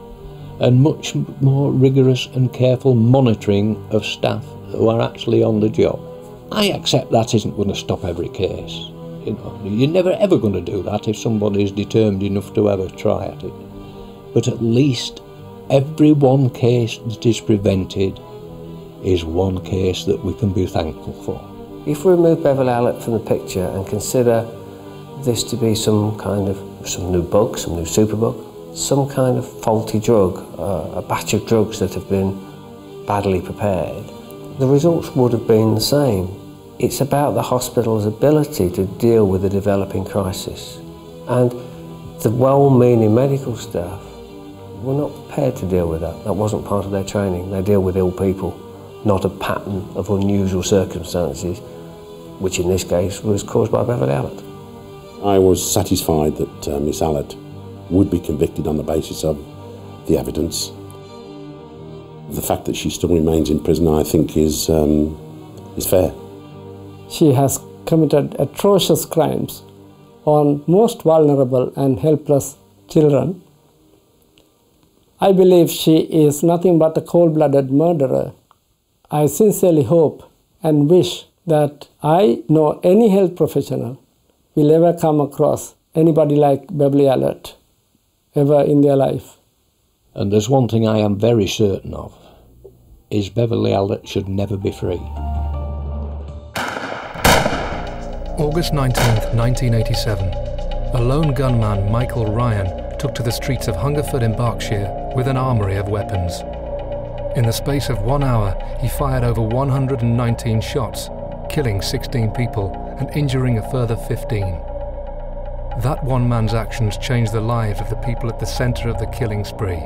and much more rigorous and careful monitoring of staff who are actually on the job. I accept that isn't going to stop every case. You're never ever going to do that if somebody is determined enough to ever try at it. But at least every one case that is prevented is one case that we can be thankful for. If we remove Beverley Allitt from the picture and consider this to be some new bug, some new superbug, some kind of faulty drug, a batch of drugs that have been badly prepared, the results would have been the same. It's about the hospital's ability to deal with a developing crisis. And the well-meaning medical staff were not prepared to deal with that. That wasn't part of their training. They deal with ill people, not a pattern of unusual circumstances, which in this case was caused by Beverley Allitt. I was satisfied that Miss Allitt would be convicted on the basis of the evidence. The fact that she still remains in prison, I think, is fair. She has committed atrocious crimes on most vulnerable and helpless children. I believe she is nothing but a cold-blooded murderer. I sincerely hope and wish that I know any health professional will ever come across anybody like Beverley Allitt ever in their life. And there's one thing I am very certain of, is Beverley Allitt should never be free. August 19th, 1987. A lone gunman, Michael Ryan, took to the streets of Hungerford in Berkshire with an armoury of weapons. In the space of 1 hour, he fired over 119 shots, killing 16 people and injuring a further 15. That one man's actions changed the lives of the people at the centre of the killing spree.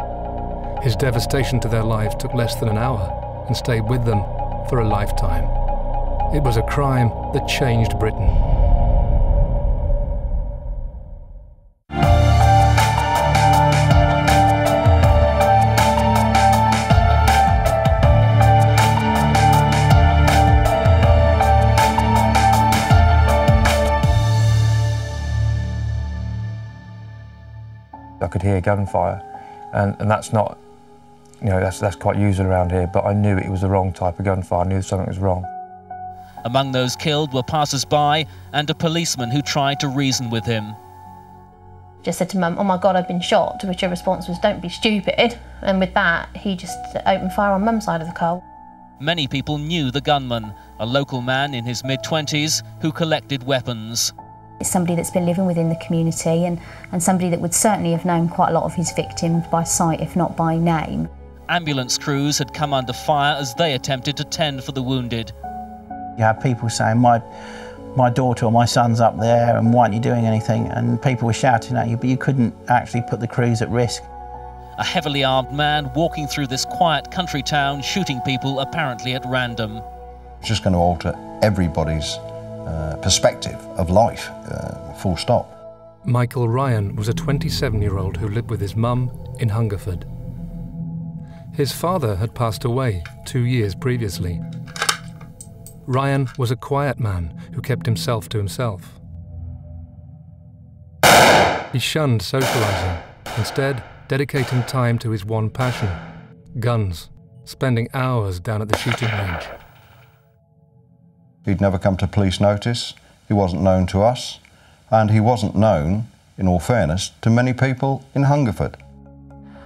His devastation to their lives took less than an hour and stayed with them for a lifetime. It was a crime that changed Britain. I could hear gunfire, and that's not, you know, that's quite usual around here, but I knew it was the wrong type of gunfire. I knew something was wrong. Among those killed were passers-by and a policeman who tried to reason with him. Just said to Mum, "Oh my God, I've been shot," to which her response was, "Don't be stupid." And with that, he just opened fire on Mum's side of the car. Many people knew the gunman, a local man in his mid-20s who collected weapons. It's somebody that's been living within the community and somebody that would certainly have known quite a lot of his victims by sight, if not by name. Ambulance crews had come under fire as they attempted to tend for the wounded. You had people saying, my daughter or my son's up there and why aren't you doing anything? And people were shouting at you, but you couldn't actually put the crews at risk. A heavily armed man walking through this quiet country town, shooting people apparently at random. It's just going to alter everybody's perspective of life, full stop. Michael Ryan was a 27-year-old who lived with his mum in Hungerford. His father had passed away 2 years previously. Ryan was a quiet man who kept himself to himself. He shunned socialising, instead dedicating time to his one passion, guns, spending hours down at the shooting range. He'd never come to police notice, he wasn't known to us, and he wasn't known, in all fairness, to many people in Hungerford.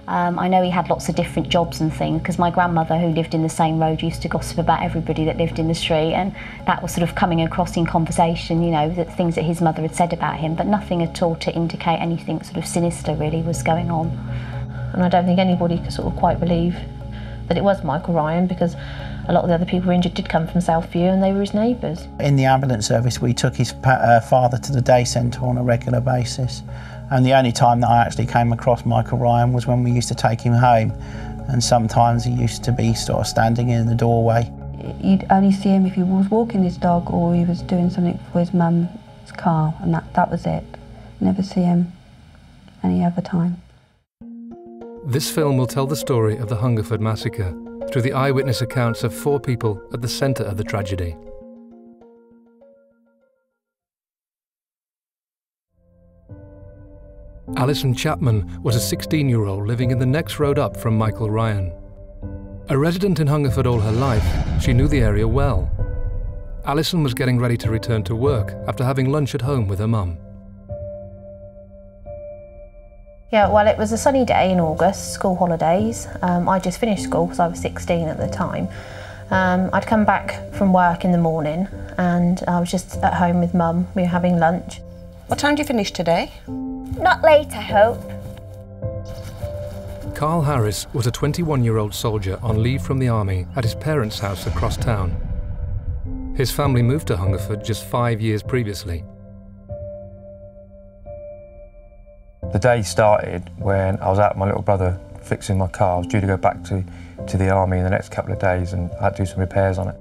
I know he had lots of different jobs and things, because my grandmother, who lived in the same road, used to gossip about everybody that lived in the street, and that was sort of coming across in conversation, you know, that things that his mother had said about him, but nothing at all to indicate anything sort of sinister really was going on. And I don't think anybody could sort of quite believe that it was Michael Ryan, because a lot of the other people who were injured did come from Southview and they were his neighbours. In the ambulance service, we took his father to the day centre on a regular basis. And the only time that I actually came across Michael Ryan was when we used to take him home. And sometimes he used to be sort of standing in the doorway. You'd only see him if he was walking his dog or he was doing something for his mum's car, and that was it. Never see him any other time. This film will tell the story of the Hungerford Massacre through the eyewitness accounts of 4 people at the centre of the tragedy. Alison Chapman was a 16-year-old living in the next road up from Michael Ryan. A resident in Hungerford all her life, she knew the area well. Alison was getting ready to return to work after having lunch at home with her mum. Yeah, well, it was a sunny day in August, school holidays. I just finished school because I was 16 at the time. I'd come back from work in the morning and I was just at home with Mum. We were having lunch. What time do you finish today? Not late, I hope. Carl Harris was a 21-year-old soldier on leave from the army at his parents' house across town. His family moved to Hungerford just 5 years previously. The day started when I was out with my little brother fixing my car. I was due to go back to the army in the next couple of days, and I had to do some repairs on it.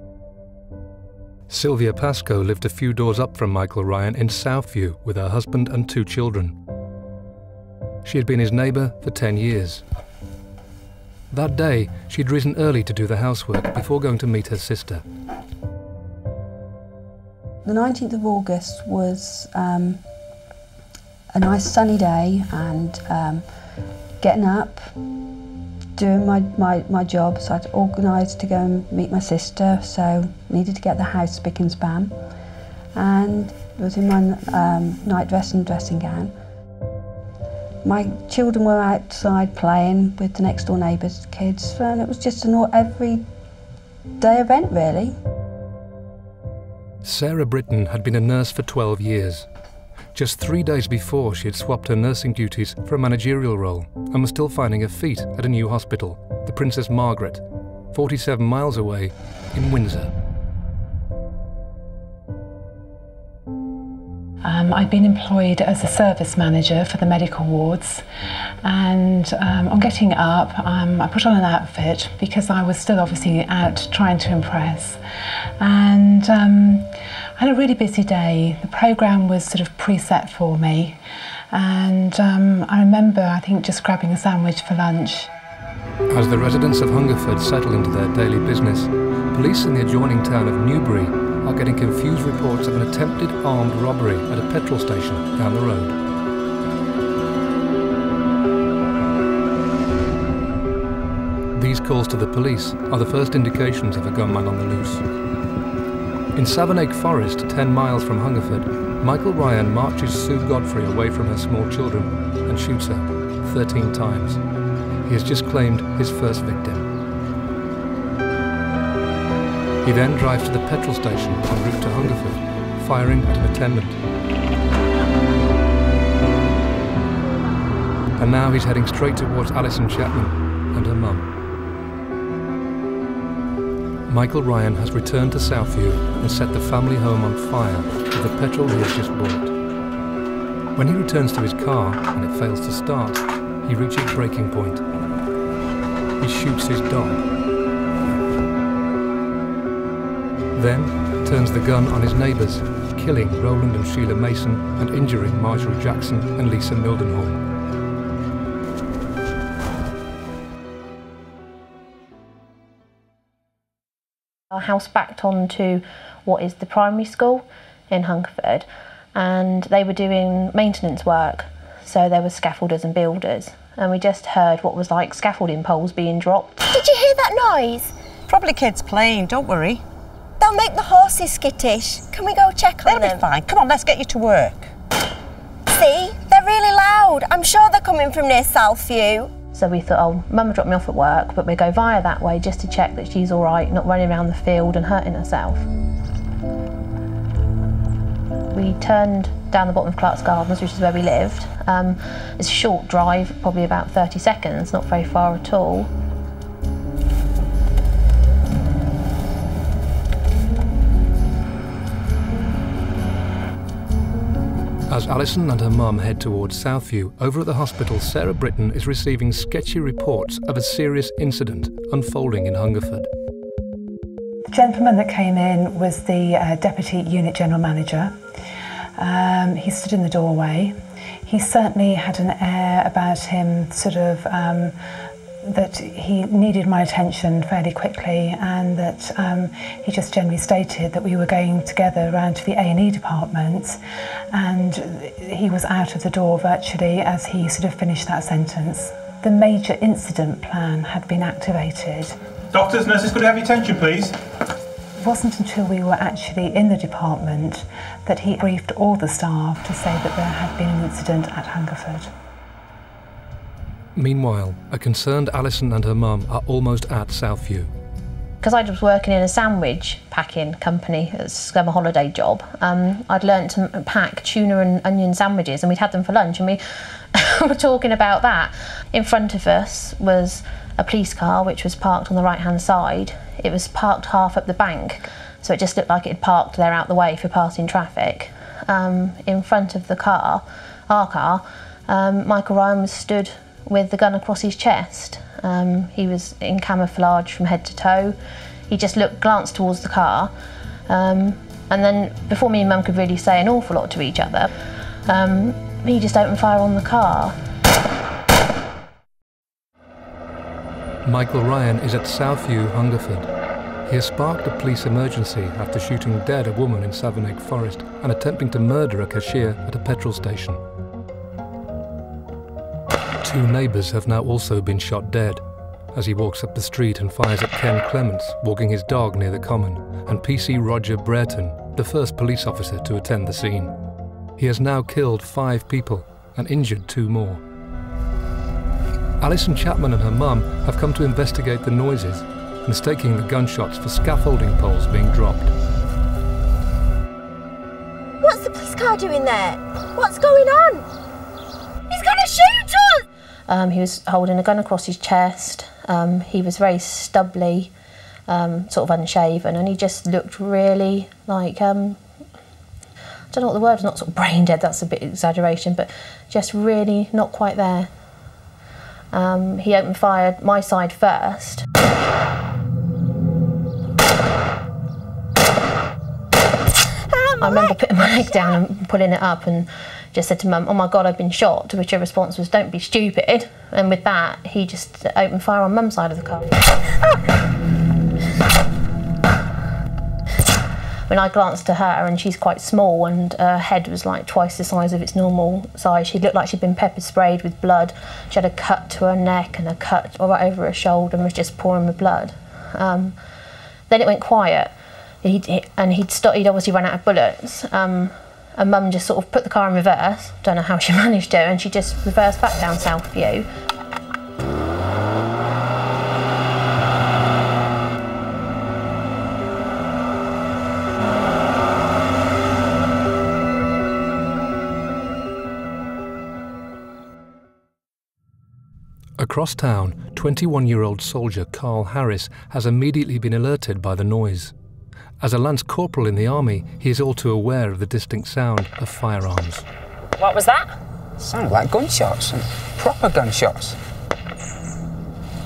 Sylvia Pascoe lived a few doors up from Michael Ryan in Southview with her husband and 2 children. She had been his neighbour for 10 years. That day, she'd risen early to do the housework before going to meet her sister. The 19th of August was a nice sunny day, and getting up, doing my job, so I'd organised to go and meet my sister, so needed to get the house spick and span, and I was in my night dress and dressing gown. My children were outside playing with the next door neighbours' kids, and it was just an everyday event, really. Sarah Britton had been a nurse for 12 years. Just 3 days before, she had swapped her nursing duties for a managerial role and was still finding her feet at a new hospital, the Princess Margaret, 47 miles away in Windsor. I'd been employed as a service manager for the medical wards, and on getting up I put on an outfit because I was still obviously out trying to impress, and I had a really busy day. The programme was sort of preset for me, and I remember, I think, just grabbing a sandwich for lunch. As the residents of Hungerford settle into their daily business, police in the adjoining town of Newbury are getting confused reports of an attempted armed robbery at a petrol station down the road. These calls to the police are the first indications of a gunman on the loose. In Savernake Forest, 10 miles from Hungerford, Michael Ryan marches Sue Godfrey away from her small children and shoots her 13 times. He has just claimed his first victim. He then drives to the petrol station en route to Hungerford, firing at an attendant. And now he's heading straight towards Alison Chapman and her mum. Michael Ryan has returned to Southview and set the family home on fire with the petrol he has just bought. When he returns to his car and it fails to start, he reaches breaking point. He shoots his dog. Then turns the gun on his neighbours, killing Roland and Sheila Mason and injuring Marjorie Jackson and Lisa Mildenhall. Our house backed onto what is the primary school in Hungerford, and they were doing maintenance work, so there were scaffolders and builders, and we just heard what was like scaffolding poles being dropped. Did you hear that noise? Probably kids playing, don't worry. They'll make the horses skittish. Can we go check on them? They'll be fine. Come on, let's get you to work. See? They're really loud. I'm sure they're coming from near Southview. So we thought, oh, Mum would drop me off at work, but we'll go via that way just to check that she's all right, not running around the field and hurting herself. We turned down the bottom of Clark's Gardens, which is where we lived. It's a short drive, probably about 30 seconds, not very far at all. As Alison and her mum head towards Southview, over at the hospital, Sarah Britton is receiving sketchy reports of a serious incident unfolding in Hungerford. The gentleman that came in was the Deputy Unit General Manager. He stood in the doorway. He certainly had an air about him, sort of, that he needed my attention fairly quickly, and that he just generally stated that we were going together around to the A&E department, and he was out of the door virtually as he sort of finished that sentence. The major incident plan had been activated. Doctors, nurses, could I have your attention, please? It wasn't until we were actually in the department that he briefed all the staff to say that there had been an incident at Hungerford. Meanwhile, a concerned Alison and her mum are almost at Southview. Because I was working in a sandwich packing company, a summer holiday job, I'd learnt to pack tuna and onion sandwiches, and we'd had them for lunch, and we were talking about that. In front of us was a police car which was parked on the right-hand side. It was parked half up the bank, so it just looked like it had parked there out the way for passing traffic. In front of the car, our car, Michael Ryan was stood with the gun across his chest. He was in camouflage from head to toe. He just glanced towards the car, and then before me and Mum could really say an awful lot to each other, he just opened fire on the car. Michael Ryan is at Southview, Hungerford. He has sparked a police emergency after shooting dead a woman in Savernake Forest and attempting to murder a cashier at a petrol station. 2 neighbours have now also been shot dead as he walks up the street and fires at Ken Clements, walking his dog near the common, and PC Roger Brereton, the first police officer to attend the scene. He has now killed 5 people and injured 2 more. Alison Chapman and her mum have come to investigate the noises, mistaking the gunshots for scaffolding poles being dropped. What's the police car doing there? What's going on? He's gonna shoot us! He was holding a gun across his chest. He was very stubbly, sort of unshaven, and he just looked really like, I don't know what the word was, not sort of brain dead, that's a bit exaggeration, but just really not quite there. He opened fire my side first. I remember putting my leg down and pulling it up and just said to Mum, "Oh my God, I've been shot," to which her response was, "Don't be stupid." And with that, he just opened fire on Mum's side of the car. When I glanced to her, and she's quite small, and her head was like twice the size of its normal size. She looked like she'd been pepper sprayed with blood. She had a cut to her neck and a cut right over her shoulder and was just pouring with blood. Then it went quiet. He'd obviously run out of bullets. And Mum just sort of put the car in reverse. Don't know how she managed to, and she just reversed back down Southview. Across town, 21-year-old soldier Carl Harris has immediately been alerted by the noise. As a lance corporal in the army, he is all too aware of the distinct sound of firearms. What was that? Sounded like gunshots, proper gunshots.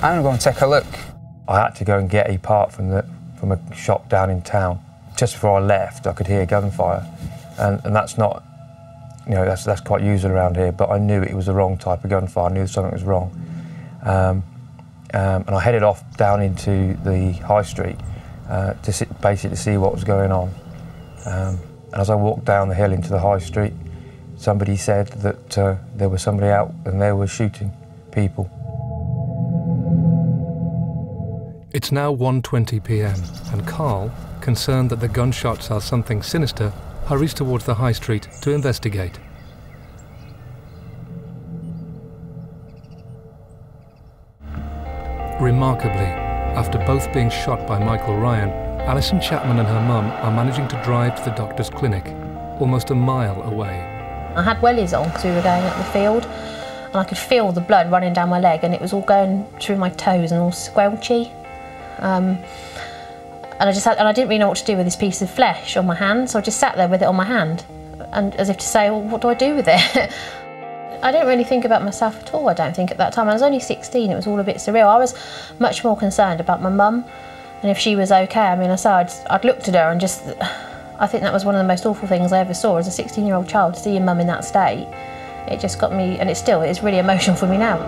I'm going to go and take a look. I had to go and get a part from a shop down in town. Just before I left, I could hear gunfire, and that's not, that's quite usual around here. But I knew it was the wrong type of gunfire. I knew something was wrong, and I headed off down into the high street basically to see what was going on. And as I walked down the hill into the high street, somebody said that there was somebody out and they were shooting people. It's now 1:20 p.m. and Carl, concerned that the gunshots are something sinister, hurries towards the high street to investigate. Remarkably, after both being shot by Michael Ryan, Alison Chapman and her mum are managing to drive to the doctor's clinic, almost a mile away. I had wellies on because we were going up the field, and I could feel the blood running down my leg, and it was all going through my toes and all squelchy. And I didn't really know what to do with this piece of flesh on my hand, so I just sat there with it on my hand, and as if to say, well, what do I do with it? I didn't really think about myself at all, I don't think, at that time. I was only 16, it was all a bit surreal. I was much more concerned about my mum and if she was okay. I mean, I'd looked at her and just, I think that was one of the most awful things I ever saw as a 16-year-old child, to see your mum in that state. It just got me, and it's really emotional for me now.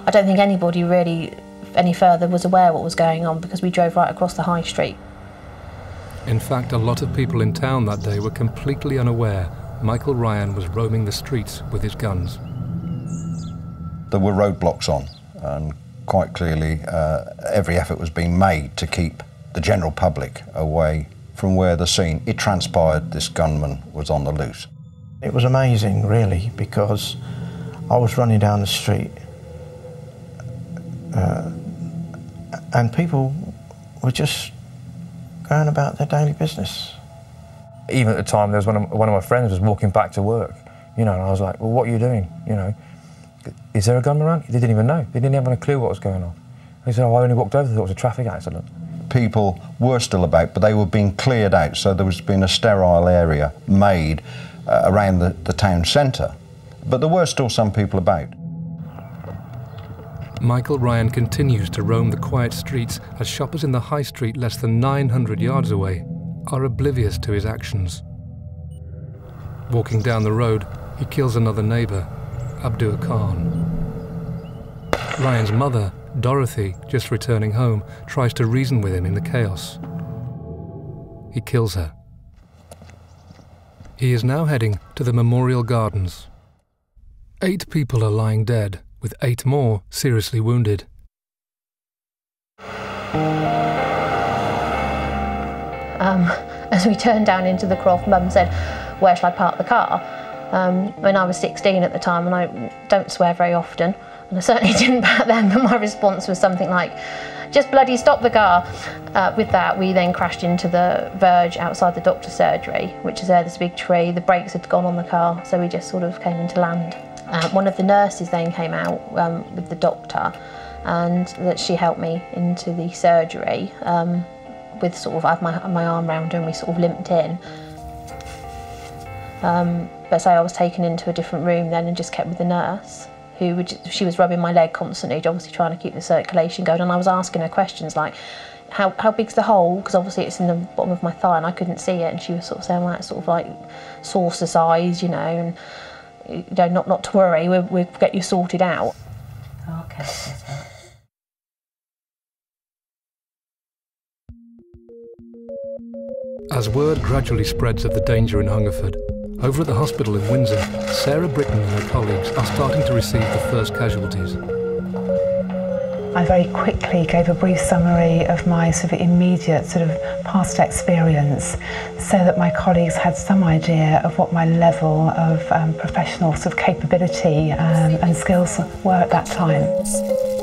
I don't think anybody really any further was aware what was going on because we drove right across the high street. In fact, a lot of people in town that day were completely unaware Michael Ryan was roaming the streets with his guns. There were roadblocks on, and quite clearly every effort was being made to keep the general public away from where the scene. It transpired this gunman was on the loose. It was amazing, really, because I was running down the street and people were just going about their daily business. Even at the time, there was one of my friends was walking back to work, and I was like, well, what are you doing? Is there a gunman around? They didn't even know. They didn't have a clue what was going on. They said, oh, I only walked over, thought it was a traffic accident. People were still about, but they were being cleared out, so there was been a sterile area made around the town centre. But there were still some people about. Michael Ryan continues to roam the quiet streets as shoppers in the high street less than 900 yards away are oblivious to his actions. Walking down the road, he kills another neighbour, Abdur Khan. Ryan's mother, Dorothy, just returning home, tries to reason with him in the chaos. He kills her. He is now heading to the Memorial Gardens. 8 people are lying dead, with 8 more seriously wounded. As we turned down into the croft, Mum said, "Where shall I park the car?" When I was 16 at the time, and I don't swear very often, and I certainly didn't back then, but my response was something like, "Just bloody stop the car." With that, we then crashed into the verge outside the doctor's surgery, which is there's a big tree. The brakes had gone on the car, so we just sort of came into land. One of the nurses then came out with the doctor, and that she helped me into the surgery with sort of, I had my arm round her and we sort of limped in. But so I was taken into a different room then and just kept with the nurse, she was rubbing my leg constantly, obviously trying to keep the circulation going, and I was asking her questions like, how big's the hole? Because obviously it's in the bottom of my thigh and I couldn't see it, and she was sort of saying, well, it's sort of like saucer size, you know, and you know, not to worry, we'll get you sorted out. Okay. As word gradually spreads of the danger in Hungerford, over at the hospital in Windsor, Sarah Britton and her colleagues are starting to receive the first casualties. I very quickly gave a brief summary of my sort of immediate sort of past experience, so that my colleagues had some idea of what my level of professional sort of capability and skills were at that time.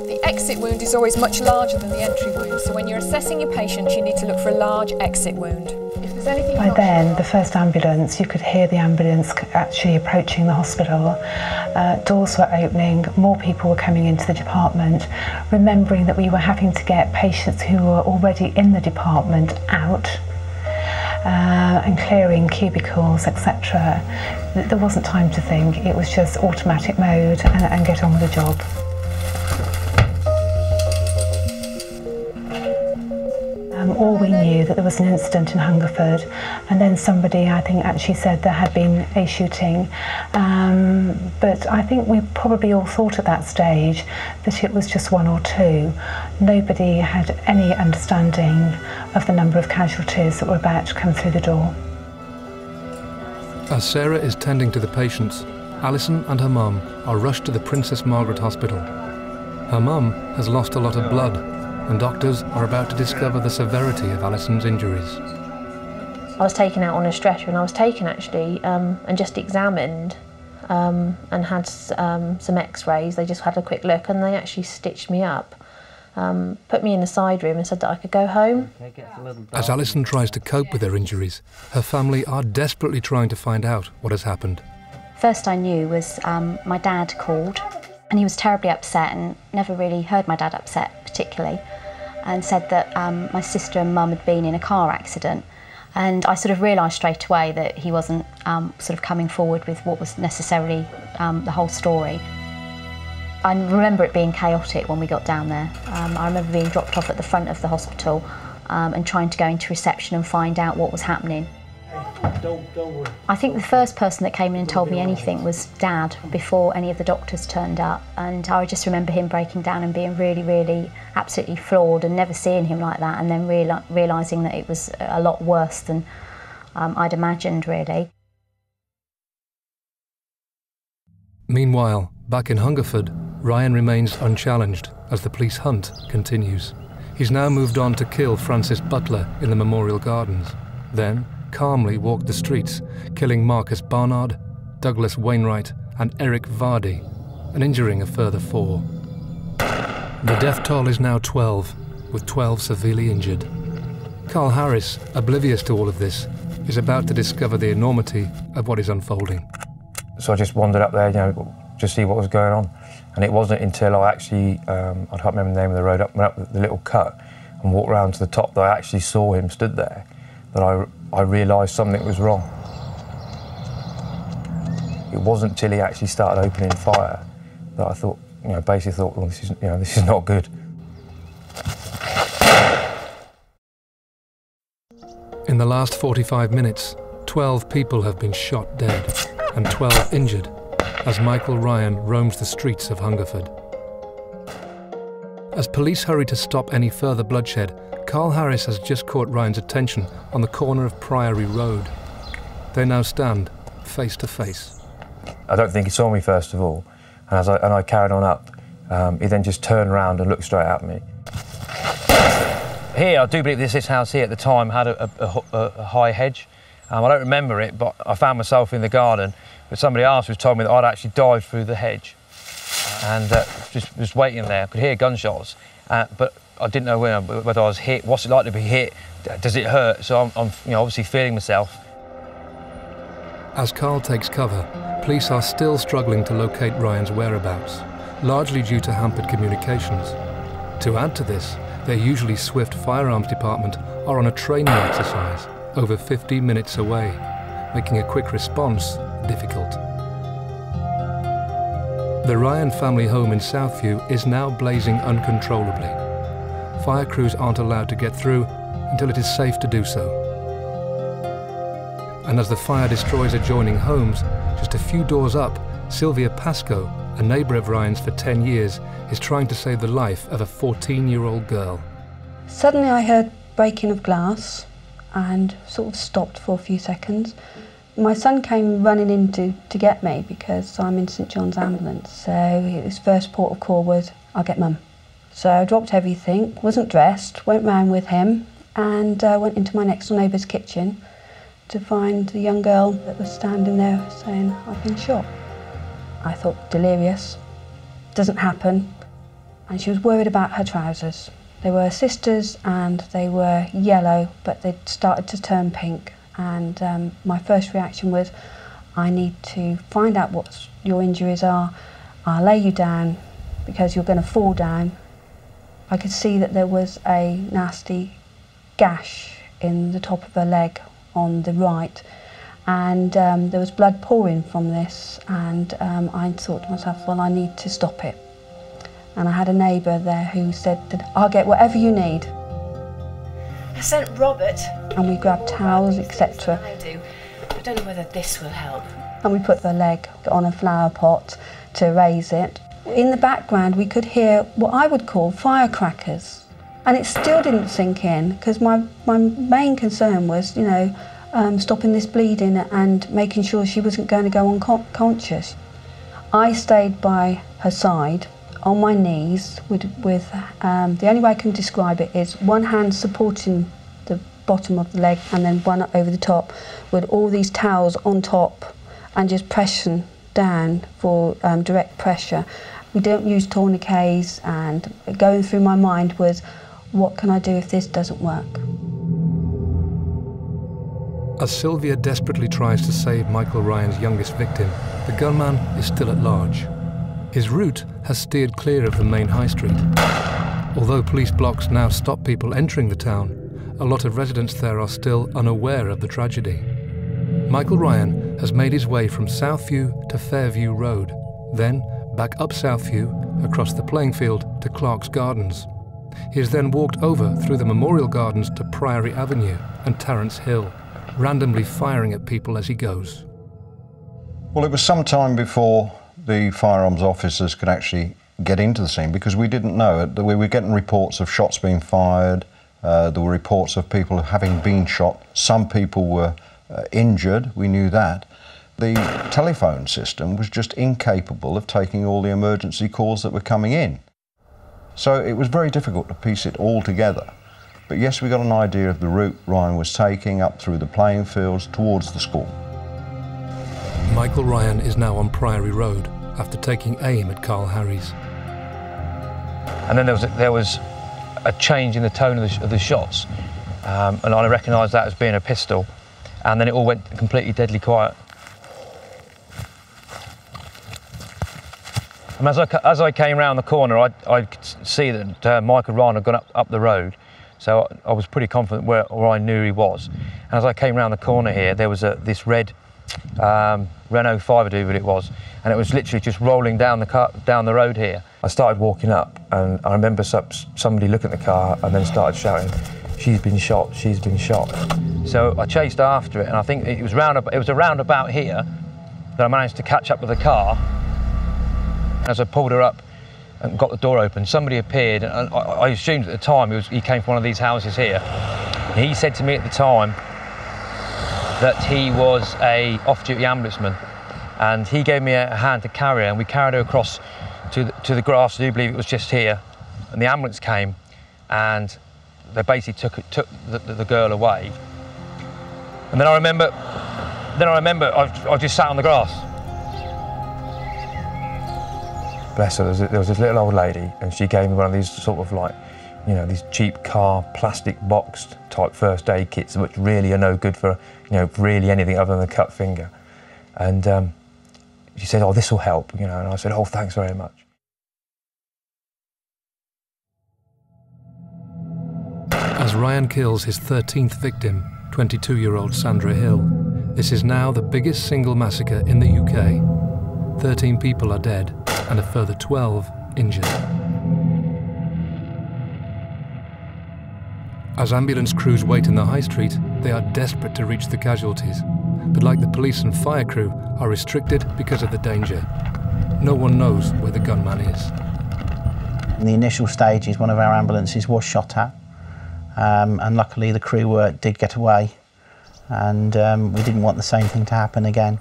The exit wound is always much larger than the entry wound, so when you're assessing your patient, you need to look for a large exit wound. If there's anything By then, the first ambulance, you could hear the ambulance actually approaching the hospital. Doors were opening, more people were coming into the department, remembering that we were having to get patients who were already in the department out, and clearing cubicles, etc. There wasn't time to think, it was just automatic mode and get on with the job. All we knew that there was an incident in Hungerford, and then somebody, I think, actually said there had been a shooting. But I think we probably all thought at that stage that it was just 1 or 2. Nobody had any understanding of the number of casualties that were about to come through the door. As Sarah is tending to the patients, Alison and her mum are rushed to the Princess Margaret Hospital. Her mum has lost a lot of blood, and doctors are about to discover the severity of Alison's injuries. I was taken out on a stretcher, and I was taken actually and just examined and had some x-rays. They just had a quick look and they actually stitched me up, put me in the side room and said that I could go home. As Alison tries to cope with her injuries, her family are desperately trying to find out what has happened. First I knew was my dad called, and he was terribly upset, and never really heard my dad upset particularly, and said that my sister and mum had been in a car accident. And I sort of realised straight away that he wasn't sort of coming forward with what was necessarily the whole story. I remember it being chaotic when we got down there. I remember being dropped off at the front of the hospital and trying to go into reception and find out what was happening. Don't worry. I think the first person that came in and told me anything was Dad, before any of the doctors turned up, and I just remember him breaking down and being really, really absolutely floored, and never seeing him like that, and then realising that it was a lot worse than I'd imagined, really. Meanwhile, back in Hungerford, Ryan remains unchallenged as the police hunt continues. He's now moved on to kill Francis Butler in the Memorial Gardens, then calmly walked the streets, killing Marcus Barnard, Douglas Wainwright and Eric Vardy, and injuring a further 4. The death toll is now 12, with 12 severely injured. Carl Harris, oblivious to all of this, is about to discover the enormity of what is unfolding. So I just wandered up there, you know, to see what was going on. And it wasn't until I actually, I can't remember the name of the road, went up the little cut and walked round to the top that I actually saw him stood there, that I realised something was wrong. It wasn't till he actually started opening fire that I thought, basically thought, well, this is not good. In the last 45 minutes, 12 people have been shot dead and 12 injured as Michael Ryan roams the streets of Hungerford. As police hurry to stop any further bloodshed, Carl Harris has just caught Ryan's attention on the corner of Priory Road. They now stand face to face. I don't think he saw me first of all, and I carried on up. He then just turned around and looked straight at me. Here, I do believe this house here at the time had a high hedge. I don't remember it, but I found myself in the garden. But somebody afterwards told me that I'd actually dived through the hedge and just waiting there. I could hear gunshots, but I didn't know whether I was hit. What's it like to be hit? Does it hurt? So I'm obviously feeling myself. As Carl takes cover, police are still struggling to locate Ryan's whereabouts, largely due to hampered communications. To add to this, their usually swift firearms department are on a training exercise over 50 minutes away, making a quick response difficult. The Ryan family home in Southview is now blazing uncontrollably. Fire crews aren't allowed to get through until it is safe to do so. And as the fire destroys adjoining homes, just a few doors up, Sylvia Pascoe, a neighbour of Ryan's for 10 years, is trying to save the life of a 14-year-old girl. Suddenly I heard breaking of glass and sort of stopped for a few seconds. My son came running in to get me because I'm in St John's ambulance, so his first port of call was, I'll get mum. So I dropped everything, wasn't dressed, went round with him and went into my next door neighbour's kitchen to find the young girl that was standing there saying, I've been shot. I thought, delirious, doesn't happen. And she was worried about her trousers. They were her sister's and they were yellow, but they'd started to turn pink. And my first reaction was, I need to find out what your injuries are. I'll lay you down because you're going to fall down. I could see that there was a nasty gash in the top of her leg on the right, and there was blood pouring from this, and I thought to myself, well, I need to stop it. And I had a neighbour there who said that I'll get whatever you need. I sent Robert. And we grabbed towels, etc. I do. I don't know whether this will help. And we put the leg on a flower pot to raise it. In the background we could hear what I would call firecrackers. And it still didn't sink in because my main concern was, stopping this bleeding and making sure she wasn't going to go unconscious. I stayed by her side on my knees with the only way I can describe it is one hand supporting the bottom of the leg and then one over the top with all these towels on top and just pressing down for direct pressure. We don't use tourniquets, and going through my mind was, what can I do if this doesn't work? As Sylvia desperately tries to save Michael Ryan's youngest victim, the gunman is still at large. His route has steered clear of the main high street. Although police blocks now stop people entering the town, a lot of residents there are still unaware of the tragedy. Michael Ryan has made his way from Southview to Fairview Road, then back up Southview, across the playing field to Clark's Gardens. He has then walked over through the Memorial Gardens to Priory Avenue and Terrace Hill, randomly firing at people as he goes. Well, it was some time before the firearms officers could actually get into the scene because we didn't know it. We were getting reports of shots being fired. There were reports of people having been shot. Some people were injured, we knew that. The telephone system was just incapable of taking all the emergency calls that were coming in. So it was very difficult to piece it all together. But yes, we got an idea of the route Ryan was taking up through the playing fields towards the school. Michael Ryan is now on Priory Road after taking aim at Carl Harris. And then there was a change in the tone of the shots, and I recognised that as being a pistol, and then it all went completely deadly quiet. And as I came round the corner, I could see that Michael Ryan had gone up the road, so I was pretty confident where I knew he was. And as I came round the corner here, there was this red Renault 5, I believe it was, and it was literally just rolling down the road here. I started walking up, and I remember somebody looking at the car and then started shouting, "She's been shot, she's been shot." So I chased after it, and I think it was around about here that I managed to catch up with the car. As I pulled her up and got the door open, somebody appeared, and I assumed at the time he came from one of these houses here. He said to me at the time that he was a off-duty ambulanceman, and he gave me a hand to carry her, and we carried her across to the grass. I do believe it was just here, and the ambulance came, and they basically took the girl away. And then I remember I just sat on the grass. Bless her, there was this little old lady, and she gave me one of these sort of like, you know, these cheap car plastic boxed type first aid kits, which really are no good for, you know, really anything other than a cut finger. And she said, "Oh, this will help," you know, and I said, "Oh, thanks very much." As Ryan kills his 13th victim, 22-year-old Sandra Hill, this is now the biggest single massacre in the UK. 13 people are dead and a further 12 injured. As ambulance crews wait in the high street, they are desperate to reach the casualties, but like the police and fire crew, are restricted because of the danger. No one knows where the gunman is. In the initial stages, one of our ambulances was shot at, and luckily the crew did get away, and we didn't want the same thing to happen again.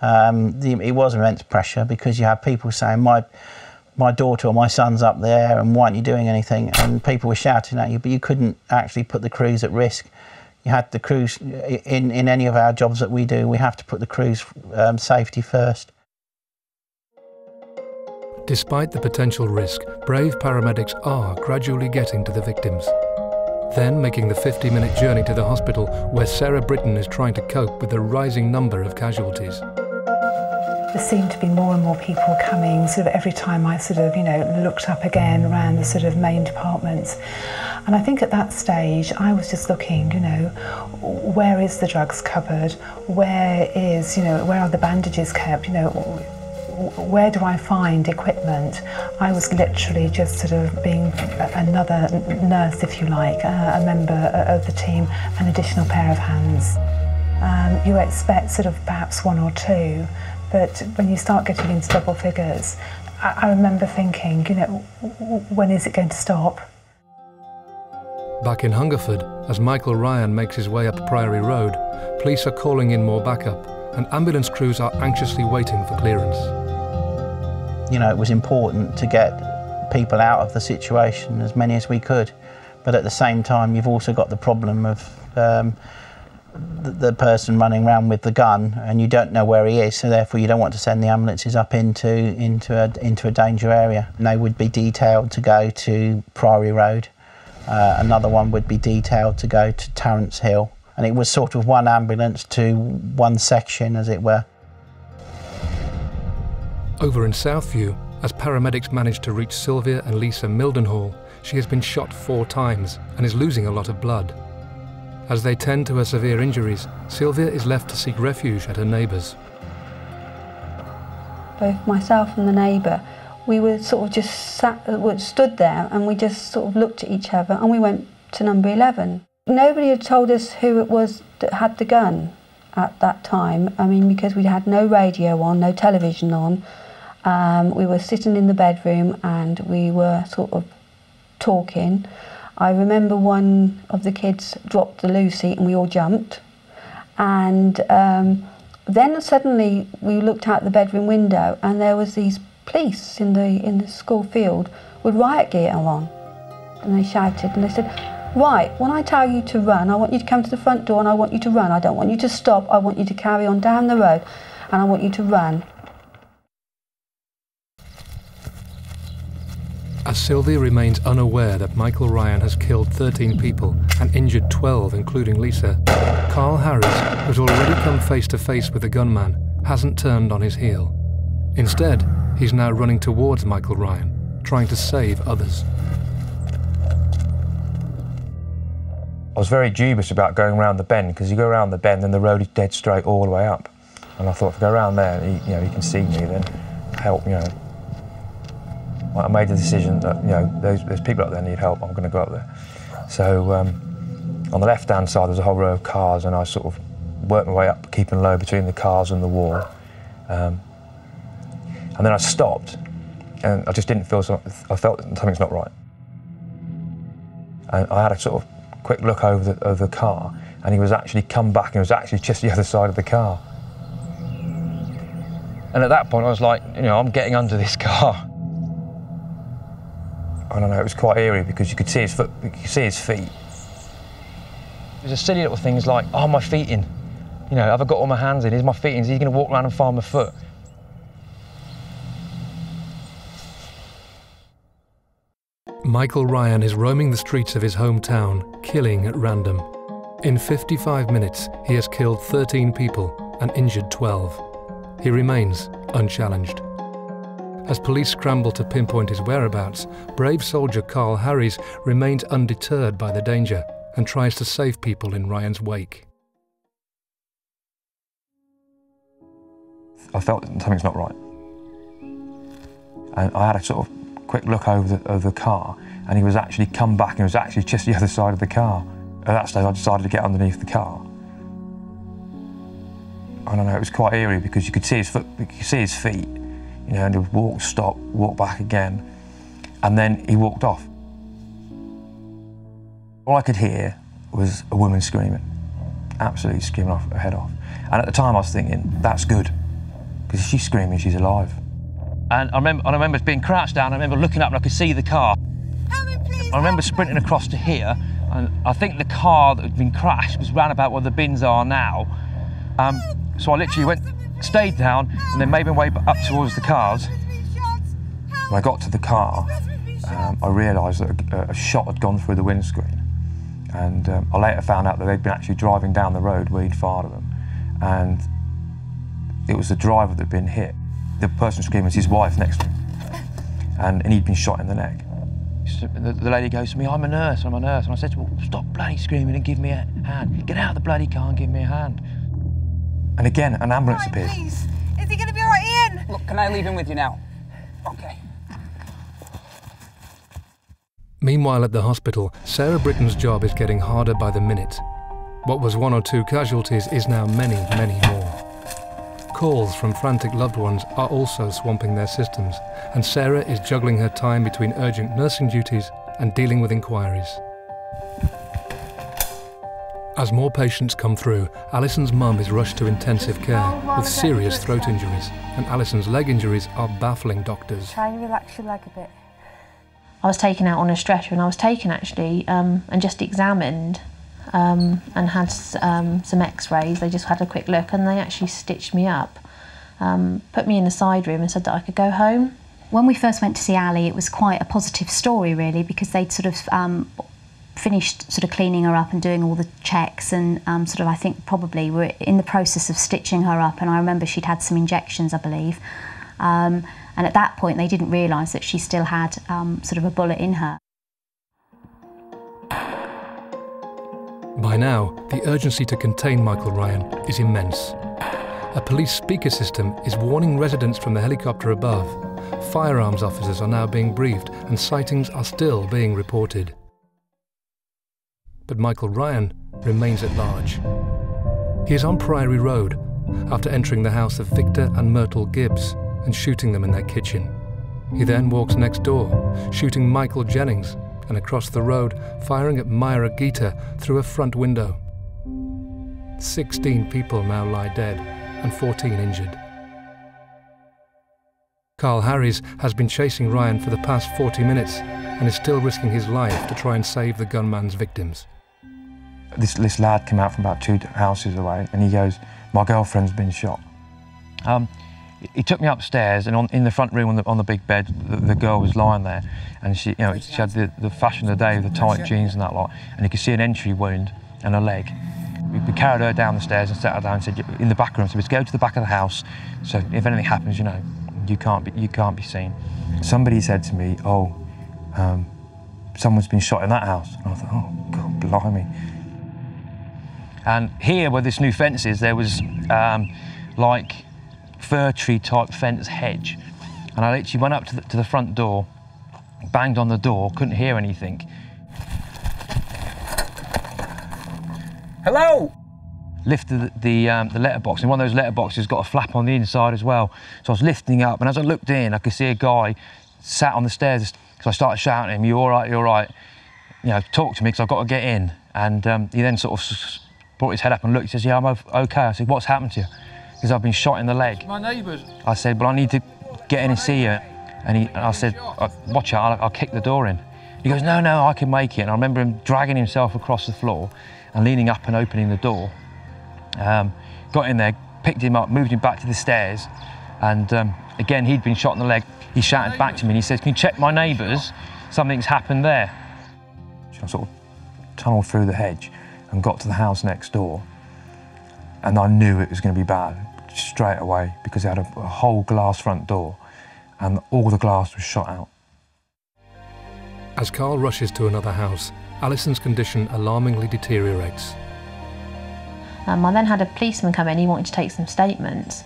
It was immense pressure because you had people saying, my daughter or my son's up there and why aren't you doing anything? And people were shouting at you, but you couldn't actually put the crews at risk. You had the crews, in any of our jobs that we do, we have to put the crews' safety first. Despite the potential risk, brave paramedics are gradually getting to the victims. Then making the 50-minute journey to the hospital where Sarah Britton is trying to cope with the rising number of casualties. There seemed to be more and more people coming, sort of every time I sort of, you know, looked up again around the sort of main departments. And I think at that stage I was just looking, you know, where is the drugs cupboard? Where is, you know, where are the bandages kept? You know, where do I find equipment? I was literally just sort of being another nurse, if you like, a member of the team, an additional pair of hands. You expect sort of perhaps one or two, but when you start getting into double figures, I remember thinking, you know, when is it going to stop? Back in Hungerford, as Michael Ryan makes his way up Priory Road, police are calling in more backup, and ambulance crews are anxiously waiting for clearance. You know, it was important to get people out of the situation, as many as we could, but at the same time you've also got the problem of the person running around with the gun, and you don't know where he is, so therefore you don't want to send the ambulances up into a danger area. And they would be detailed to go to Priory Road. Another one would be detailed to go to Tarrants Hill, and it was sort of one ambulance to one section, as it were. Over in Southview, as paramedics manage to reach Sylvia and Lisa Mildenhall, she has been shot 4 times and is losing a lot of blood. As they tend to her severe injuries, Sylvia is left to seek refuge at her neighbours. Both myself and the neighbour, we were sort of just stood there, and we just sort of looked at each other, and we went to number 11. Nobody had told us who it was that had the gun at that time. I mean, because we had no radio on, no television on. We were sitting in the bedroom and we were sort of talking. I remember one of the kids dropped the loo seat and we all jumped. And then suddenly we looked out the bedroom window and there was these police in the school field with riot gear on. And they shouted and they said, "Right, when I tell you to run, I want you to come to the front door and I want you to run. I don't want you to stop. I want you to carry on down the road and I want you to run." As Sylvia remains unaware that Michael Ryan has killed 13 people and injured 12, including Lisa, Carl Harris, who's already come face to face with the gunman, hasn't turned on his heel. Instead, he's now running towards Michael Ryan, trying to save others. I was very dubious about going around the bend, because you go around the bend and the road is dead straight all the way up. And I thought, if I go around there, he can see me, then help, Well, I made the decision that, there's people up there that need help, I'm going to go up there. So on the left-hand side, there's a whole row of cars, and I sort of worked my way up, keeping low between the cars and the wall. And then I stopped, and I just didn't feel I felt something's not right. And I had a sort of quick look over the car, and he was actually come back, and it was actually just the other side of the car. And at that point, I was like, I'm getting under this car. I don't know, it was quite eerie because you could see his foot, you could see his feet. It was a silly little things like, oh, my feet in. Have I got all my hands in? Is my feet in? Is he going to walk around and find my foot? Michael Ryan is roaming the streets of his hometown, killing at random. In 55 minutes, he has killed 13 people and injured 12. He remains unchallenged. As police scramble to pinpoint his whereabouts, brave soldier Carl Harries remains undeterred by the danger and tries to save people in Ryan's wake. I felt something's not right. And I had a sort of quick look over the car, and he was actually come back, and it was actually just the other side of the car. At that stage, I decided to get underneath the car. I don't know, it was quite eerie because you could see his foot, you could see his feet, and he would walk, stop, walk back again, and then he walked off. All I could hear was a woman screaming, absolutely screaming her head off. And at the time I was thinking, that's good, because if she's screaming, she's alive. And I remember being crouched down, I remember looking up and I could see the car. I remember sprinting across to here, and I think the car that had been crashed was round about where the bins are now. So I literally stayed down, and then made my way up towards the cars. When I got to the car, I realised that a shot had gone through the windscreen. And I later found out that they'd been actually driving down the road where he'd fired at them. And it was the driver that had been hit. The person screaming was his wife next to him. And he'd been shot in the neck. The lady goes to me, I'm a nurse. And I said to her, well, stop bloody screaming and give me a hand. Get out of the bloody car and give me a hand. And again, an ambulance appeared. Please, is he going to be all right, Ian? Look, can I leave him with you now? Okay. Meanwhile at the hospital, Sarah Britton's job is getting harder by the minute. What was 1 or 2 casualties is now many, many more. Calls from frantic loved ones are also swamping their systems, and Sarah is juggling her time between urgent nursing duties and dealing with inquiries. As more patients come through, Alison's mum is rushed to intensive care with serious throat injuries, and Alison's leg injuries are baffling doctors. Try and relax your leg a bit. I was taken out on a stretcher, and I was taken actually and just examined and had some x-rays. They just had a quick look and they actually stitched me up, put me in the side room and said that I could go home. When we first went to see Ali, it was quite a positive story really, because they'd sort of finished sort of cleaning her up and doing all the checks, and sort of I think probably were in the process of stitching her up, and I remember she'd had some injections, I believe. And at that point they didn't realise that she still had sort of a bullet in her. By now, the urgency to contain Michael Ryan is immense. A police speaker system is warning residents from the helicopter above. Firearms officers are now being briefed and sightings are still being reported. But Michael Ryan remains at large. He is on Priory Road after entering the house of Victor and Myrtle Gibbs and shooting them in their kitchen. He then walks next door, shooting Michael Jennings, and across the road, firing at Myra Gita through a front window. 16 people now lie dead and 14 injured. Carl Harries has been chasing Ryan for the past 40 minutes and is still risking his life to try and save the gunman's victims. This lad came out from about 2 houses away and he goes, my girlfriend's been shot. He took me upstairs, and in the front room on the big bed, the girl was lying there, and she had the fashion of the day, the tight jeans and that lot, and you could see an entry wound and a leg. We carried her down the stairs and set her down and said, in the back room, so let's go to the back of the house, so if anything happens, you can't be seen. Somebody said to me, oh, someone's been shot in that house, and I thought, oh God, blimey. And here, where this new fence is, there was like fir tree type fence hedge, and I literally went up to the front door, banged on the door, couldn't hear anything. Hello! Lifted the letterbox, and one of those letterboxes got a flap on the inside as well. So I was lifting up, and as I looked in, I could see a guy sat on the stairs. So I started shouting at him, "You all right, you all right? You know, talk to me, because I've got to get in." And he then sort of brought his head up and looked. He says, "Yeah, I'm okay." I said, "What's happened to you?" He says, "I've been shot in the leg." My neighbours. I said, "Well, I need to get in and see you." And I said, "Watch out, I'll kick the door in." He goes, "No, no, I can make it." And I remember him dragging himself across the floor and leaning up and opening the door. Got in there, picked him up, moved him back to the stairs, and again, he'd been shot in the leg. He shouted back to me and he said, "Can you check my neighbours? Something's happened there." I sort of tunnelled through the hedge and got to the house next door, and I knew it was going to be bad straight away, because it had a whole glass front door and all the glass was shot out. As Carl rushes to another house, Alison's condition alarmingly deteriorates. I then had a policeman come in. He wanted to take some statements.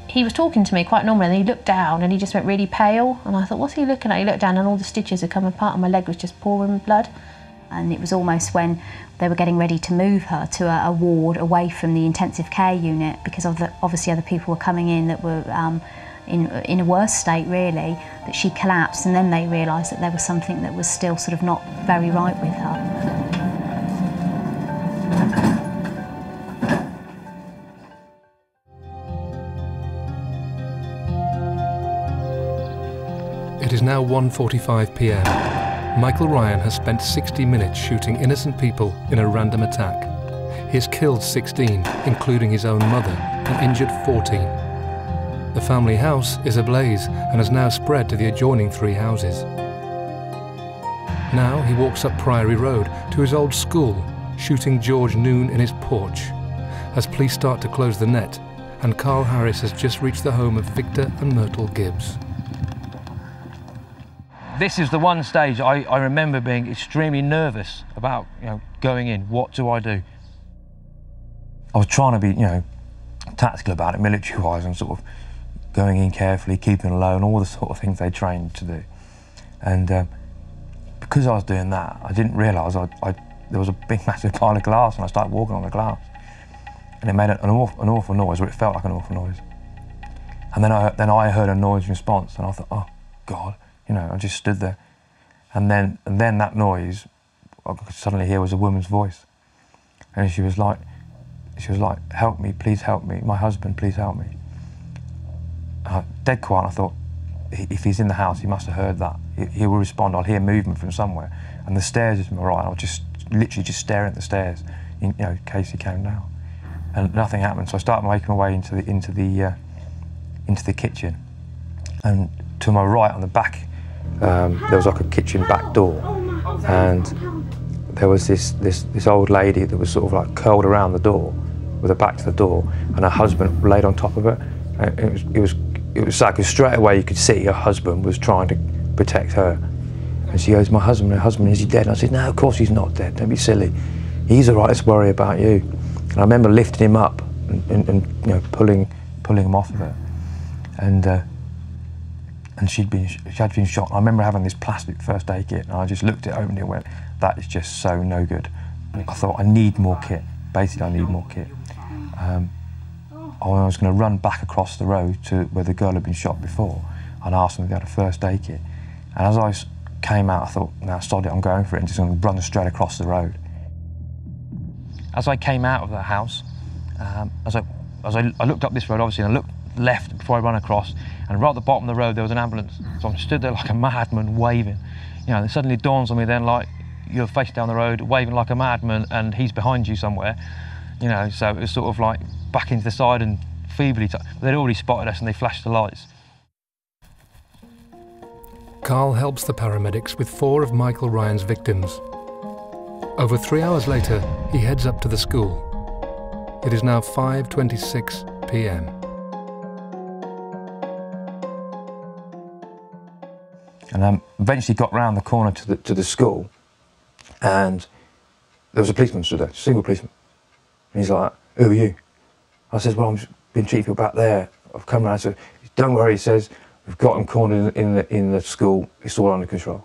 He was talking to me quite normally, and he looked down and he just went really pale, and I thought, what's he looking at? He looked down and all the stitches had come apart and my leg was just pouring blood. And it was almost when they were getting ready to move her to a ward away from the intensive care unit, because obviously other people were coming in that were in a worse state, really, that she collapsed, and then they realised that there was something that was still sort of not very right with her. It is now 1:45 p.m. Michael Ryan has spent 60 minutes shooting innocent people in a random attack. He has killed 16, including his own mother, and injured 14. The family house is ablaze and has now spread to the adjoining 3 houses. Now he walks up Priory Road to his old school, shooting George Noon in his porch, as police start to close the net, and Carl Harris has just reached the home of Victor and Myrtle Gibbs. This is the one stage I remember being extremely nervous about, going in. What do I do? I was trying to be, tactical about it, military-wise, and sort of going in carefully, keeping low, and all the sort of things they trained to do. And because I was doing that, I didn't realise there was a big, massive pile of glass, and I started walking on the glass, and it made an awful noise, or it felt like an awful noise. And then I heard a noise response, and I thought, oh God. I just stood there, and then that noise I could suddenly hear was a woman's voice, and she was like, "Help me, please help me, my husband, please help me." Dead quiet. I thought, if he's in the house, he must have heard that. He will respond. I'll hear movement from somewhere, and the stairs is to my right. I was just literally just staring at the stairs, in case he came down, and nothing happened. So I started making my way into the kitchen, and to my right on the back. There was like a kitchen back door, and there was this old lady that was sort of like curled around the door with her back to the door, and her husband laid on top of her. It was sad, because straight away you could see her husband was trying to protect her, and she goes, my husband, is he dead?" And I said, "No, of course he's not dead, don't be silly, he's all right, let's worry about you." And I remember lifting him up and pulling him off of her, and she had been shot. I remember having this plastic first aid kit, and I just looked at it, opened it, and went, that is just so no good. I thought, I need more kit. Basically, I need more kit. I was going to run back across the road to where the girl had been shot before, and asked them if they had a first aid kit. And as I came out, I thought, no, sod it, I'm going for it, and just going to run straight across the road. As I came out of the house, as I looked up this road, obviously, and I looked left before I ran across, and right at the bottom of the road there was an ambulance. So I stood there like a madman waving. It suddenly dawns on me then, like, you're facing down the road waving like a madman and he's behind you somewhere. So it was sort of like back into the side and feebly, they'd already spotted us and they flashed the lights. Carl helps the paramedics with 4 of Michael Ryan's victims. Over 3 hours later, he heads up to the school. It is now 5:26 p.m. And eventually got round the corner to the school, and there was a policeman stood there, a single policeman. And he's like, "Who are you?" I said, "Well, been treating people back there. I've come around and said, don't worry, he says, we've got them cornered in the school, it's all under control.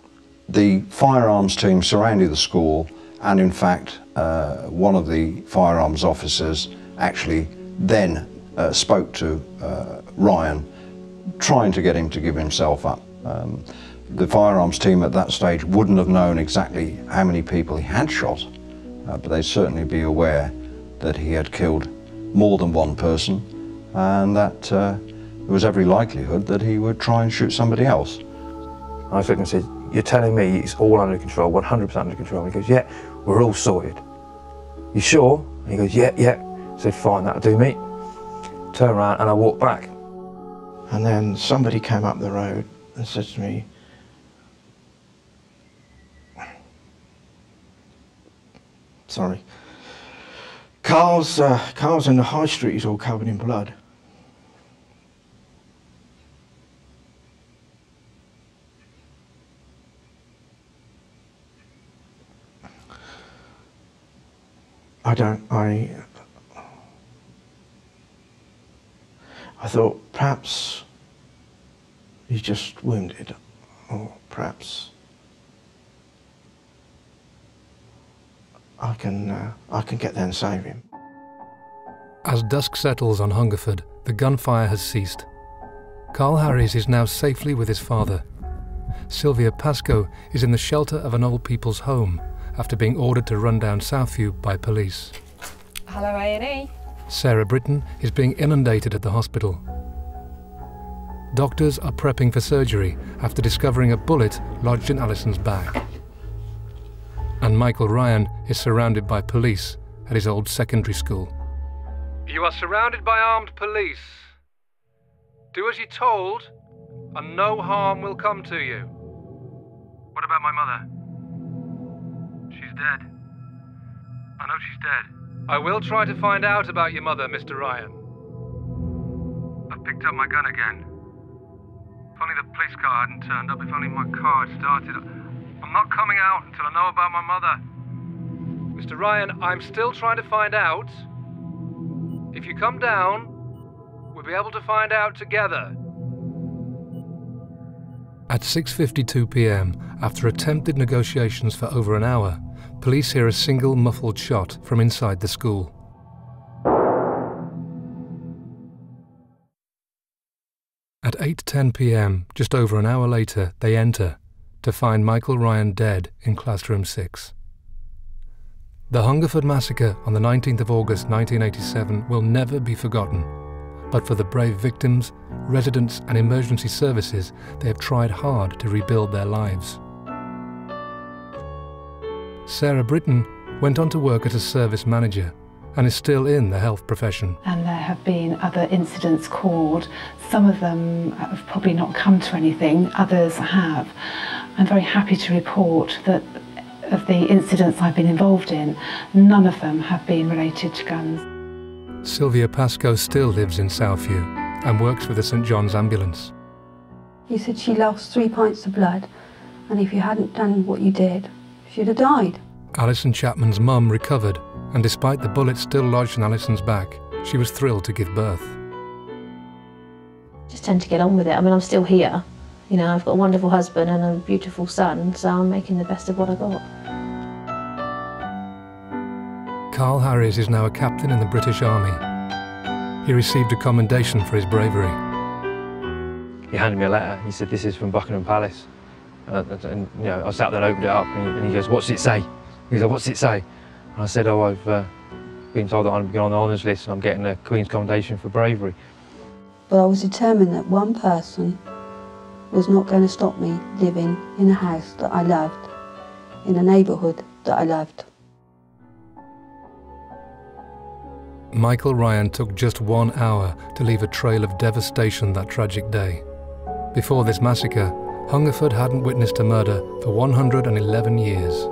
The firearms team surrounded the school, and in fact, one of the firearms officers actually then spoke to Ryan, trying to get him to give himself up. The firearms team at that stage wouldn't have known exactly how many people he had shot, but they'd certainly be aware that he had killed more than one person, and that there was every likelihood that he would try and shoot somebody else. I looked and said, you're telling me it's all under control, 100% under control? And he goes, yeah, we're all sorted. You sure? And he goes, yeah, yeah. I said, fine, that'll do me. Turn around and I walked back. And then somebody came up the road and said to me, sorry, Carl's in the high street, he's all covered in blood. I thought perhaps he's just wounded, or perhaps I can get there and save him. As dusk settles on Hungerford, the gunfire has ceased. Carl Harries is now safely with his father. Sylvia Pascoe is in the shelter of an old people's home after being ordered to run down Southview by police. Hello, A&E. Sarah Britton is being inundated at the hospital. Doctors are prepping for surgery after discovering a bullet lodged in Alison's back. And Michael Ryan is surrounded by police at his old secondary school. You are surrounded by armed police. Do as you're told, and no harm will come to you. What about my mother? She's dead. I know she's dead. I will try to find out about your mother, Mr. Ryan. I've picked up my gun again. If only the police car hadn't turned up, if only my car had started. I'm not coming out until I know about my mother. Mr. Ryan, I'm still trying to find out. If you come down, we'll be able to find out together. At 6:52 p.m, after attempted negotiations for over an hour, police hear a single muffled shot from inside the school. At 8:10 p.m, just over an hour later, they enter to find Michael Ryan dead in classroom 6. The Hungerford Massacre on the 19th of August 1987 will never be forgotten, but for the brave victims, residents and emergency services, they have tried hard to rebuild their lives. Sarah Britton went on to work as a service manager and is still in the health profession. And there have been other incidents called. Some of them have probably not come to anything, others have. I'm very happy to report that of the incidents I've been involved in, none of them have been related to guns. Sylvia Pascoe still lives in Southview and works with the St John's ambulance. He said she lost 3 pints of blood, and if you hadn't done what you did, she'd have died. Alison Chapman's mum recovered, and despite the bullet still lodged in Alison's back, she was thrilled to give birth. Just tend to get on with it. I mean, I'm still here. You know, I've got a wonderful husband and a beautiful son, so I'm making the best of what I got. Carl Harries is now a captain in the British Army. He received a commendation for his bravery. He handed me a letter. He said, this is from Buckingham Palace. And you know, I sat there and opened it up, and he goes, what's it say? He goes, what's it say? And I said, oh, I've been told that I'm going on the honours list and I'm getting a Queen's Commendation for bravery. But I was determined that one person was not going to stop me living in a house that I loved, in a neighbourhood that I loved. Michael Ryan took just 1 hour to leave a trail of devastation that tragic day. Before this massacre, Hungerford hadn't witnessed a murder for 111 years.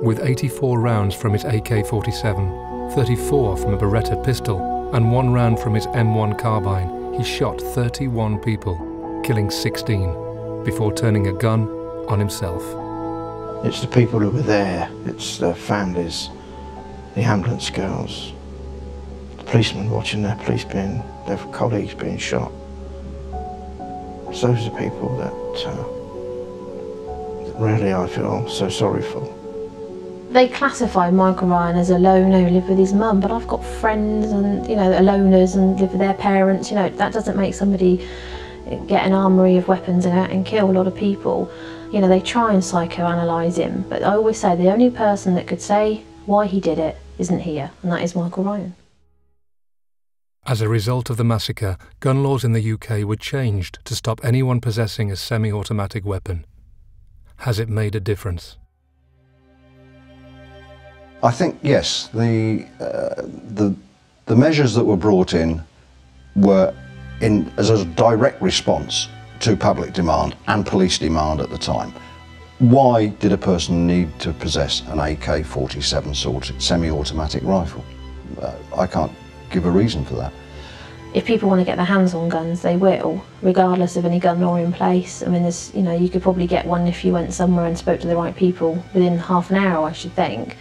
With 84 rounds from his AK-47, 34 from a Beretta pistol, and 1 round from his M1 carbine, he shot 31 people, killing 16, before turning a gun on himself. It's the people who were there, it's the families, the ambulance girls, the policemen watching their colleagues being shot. So those are the people that really I feel so sorry for. They classify Michael Ryan as a loner who lived with his mum, but I've got friends and, you know, that are loners and live with their parents. You know, that doesn't make somebody get an armoury of weapons and out and kill a lot of people. You know, they try and psychoanalyse him, but I always say the only person that could say why he did it isn't here, and that is Michael Ryan. As a result of the massacre, gun laws in the UK were changed to stop anyone possessing a semi-automatic weapon. Has it made a difference? I think yes. The measures that were brought in were as a direct response to public demand and police demand at the time. Why did a person need to possess an AK-47 sort semi-automatic rifle? I can't give a reason for that. If people want to get their hands on guns, they will, regardless of any gun law in place. I mean, there's, you know, you could probably get one if you went somewhere and spoke to the right people within half an hour, I should think.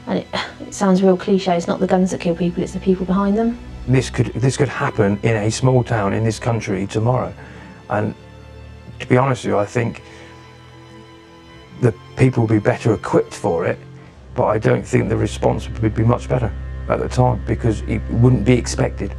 And it sounds real cliche, it's not the guns that kill people, it's the people behind them. This could happen in a small town in this country tomorrow. And to be honest with you, I think the people will be better equipped for it, but I don't think the response would be much better at the time because it wouldn't be expected.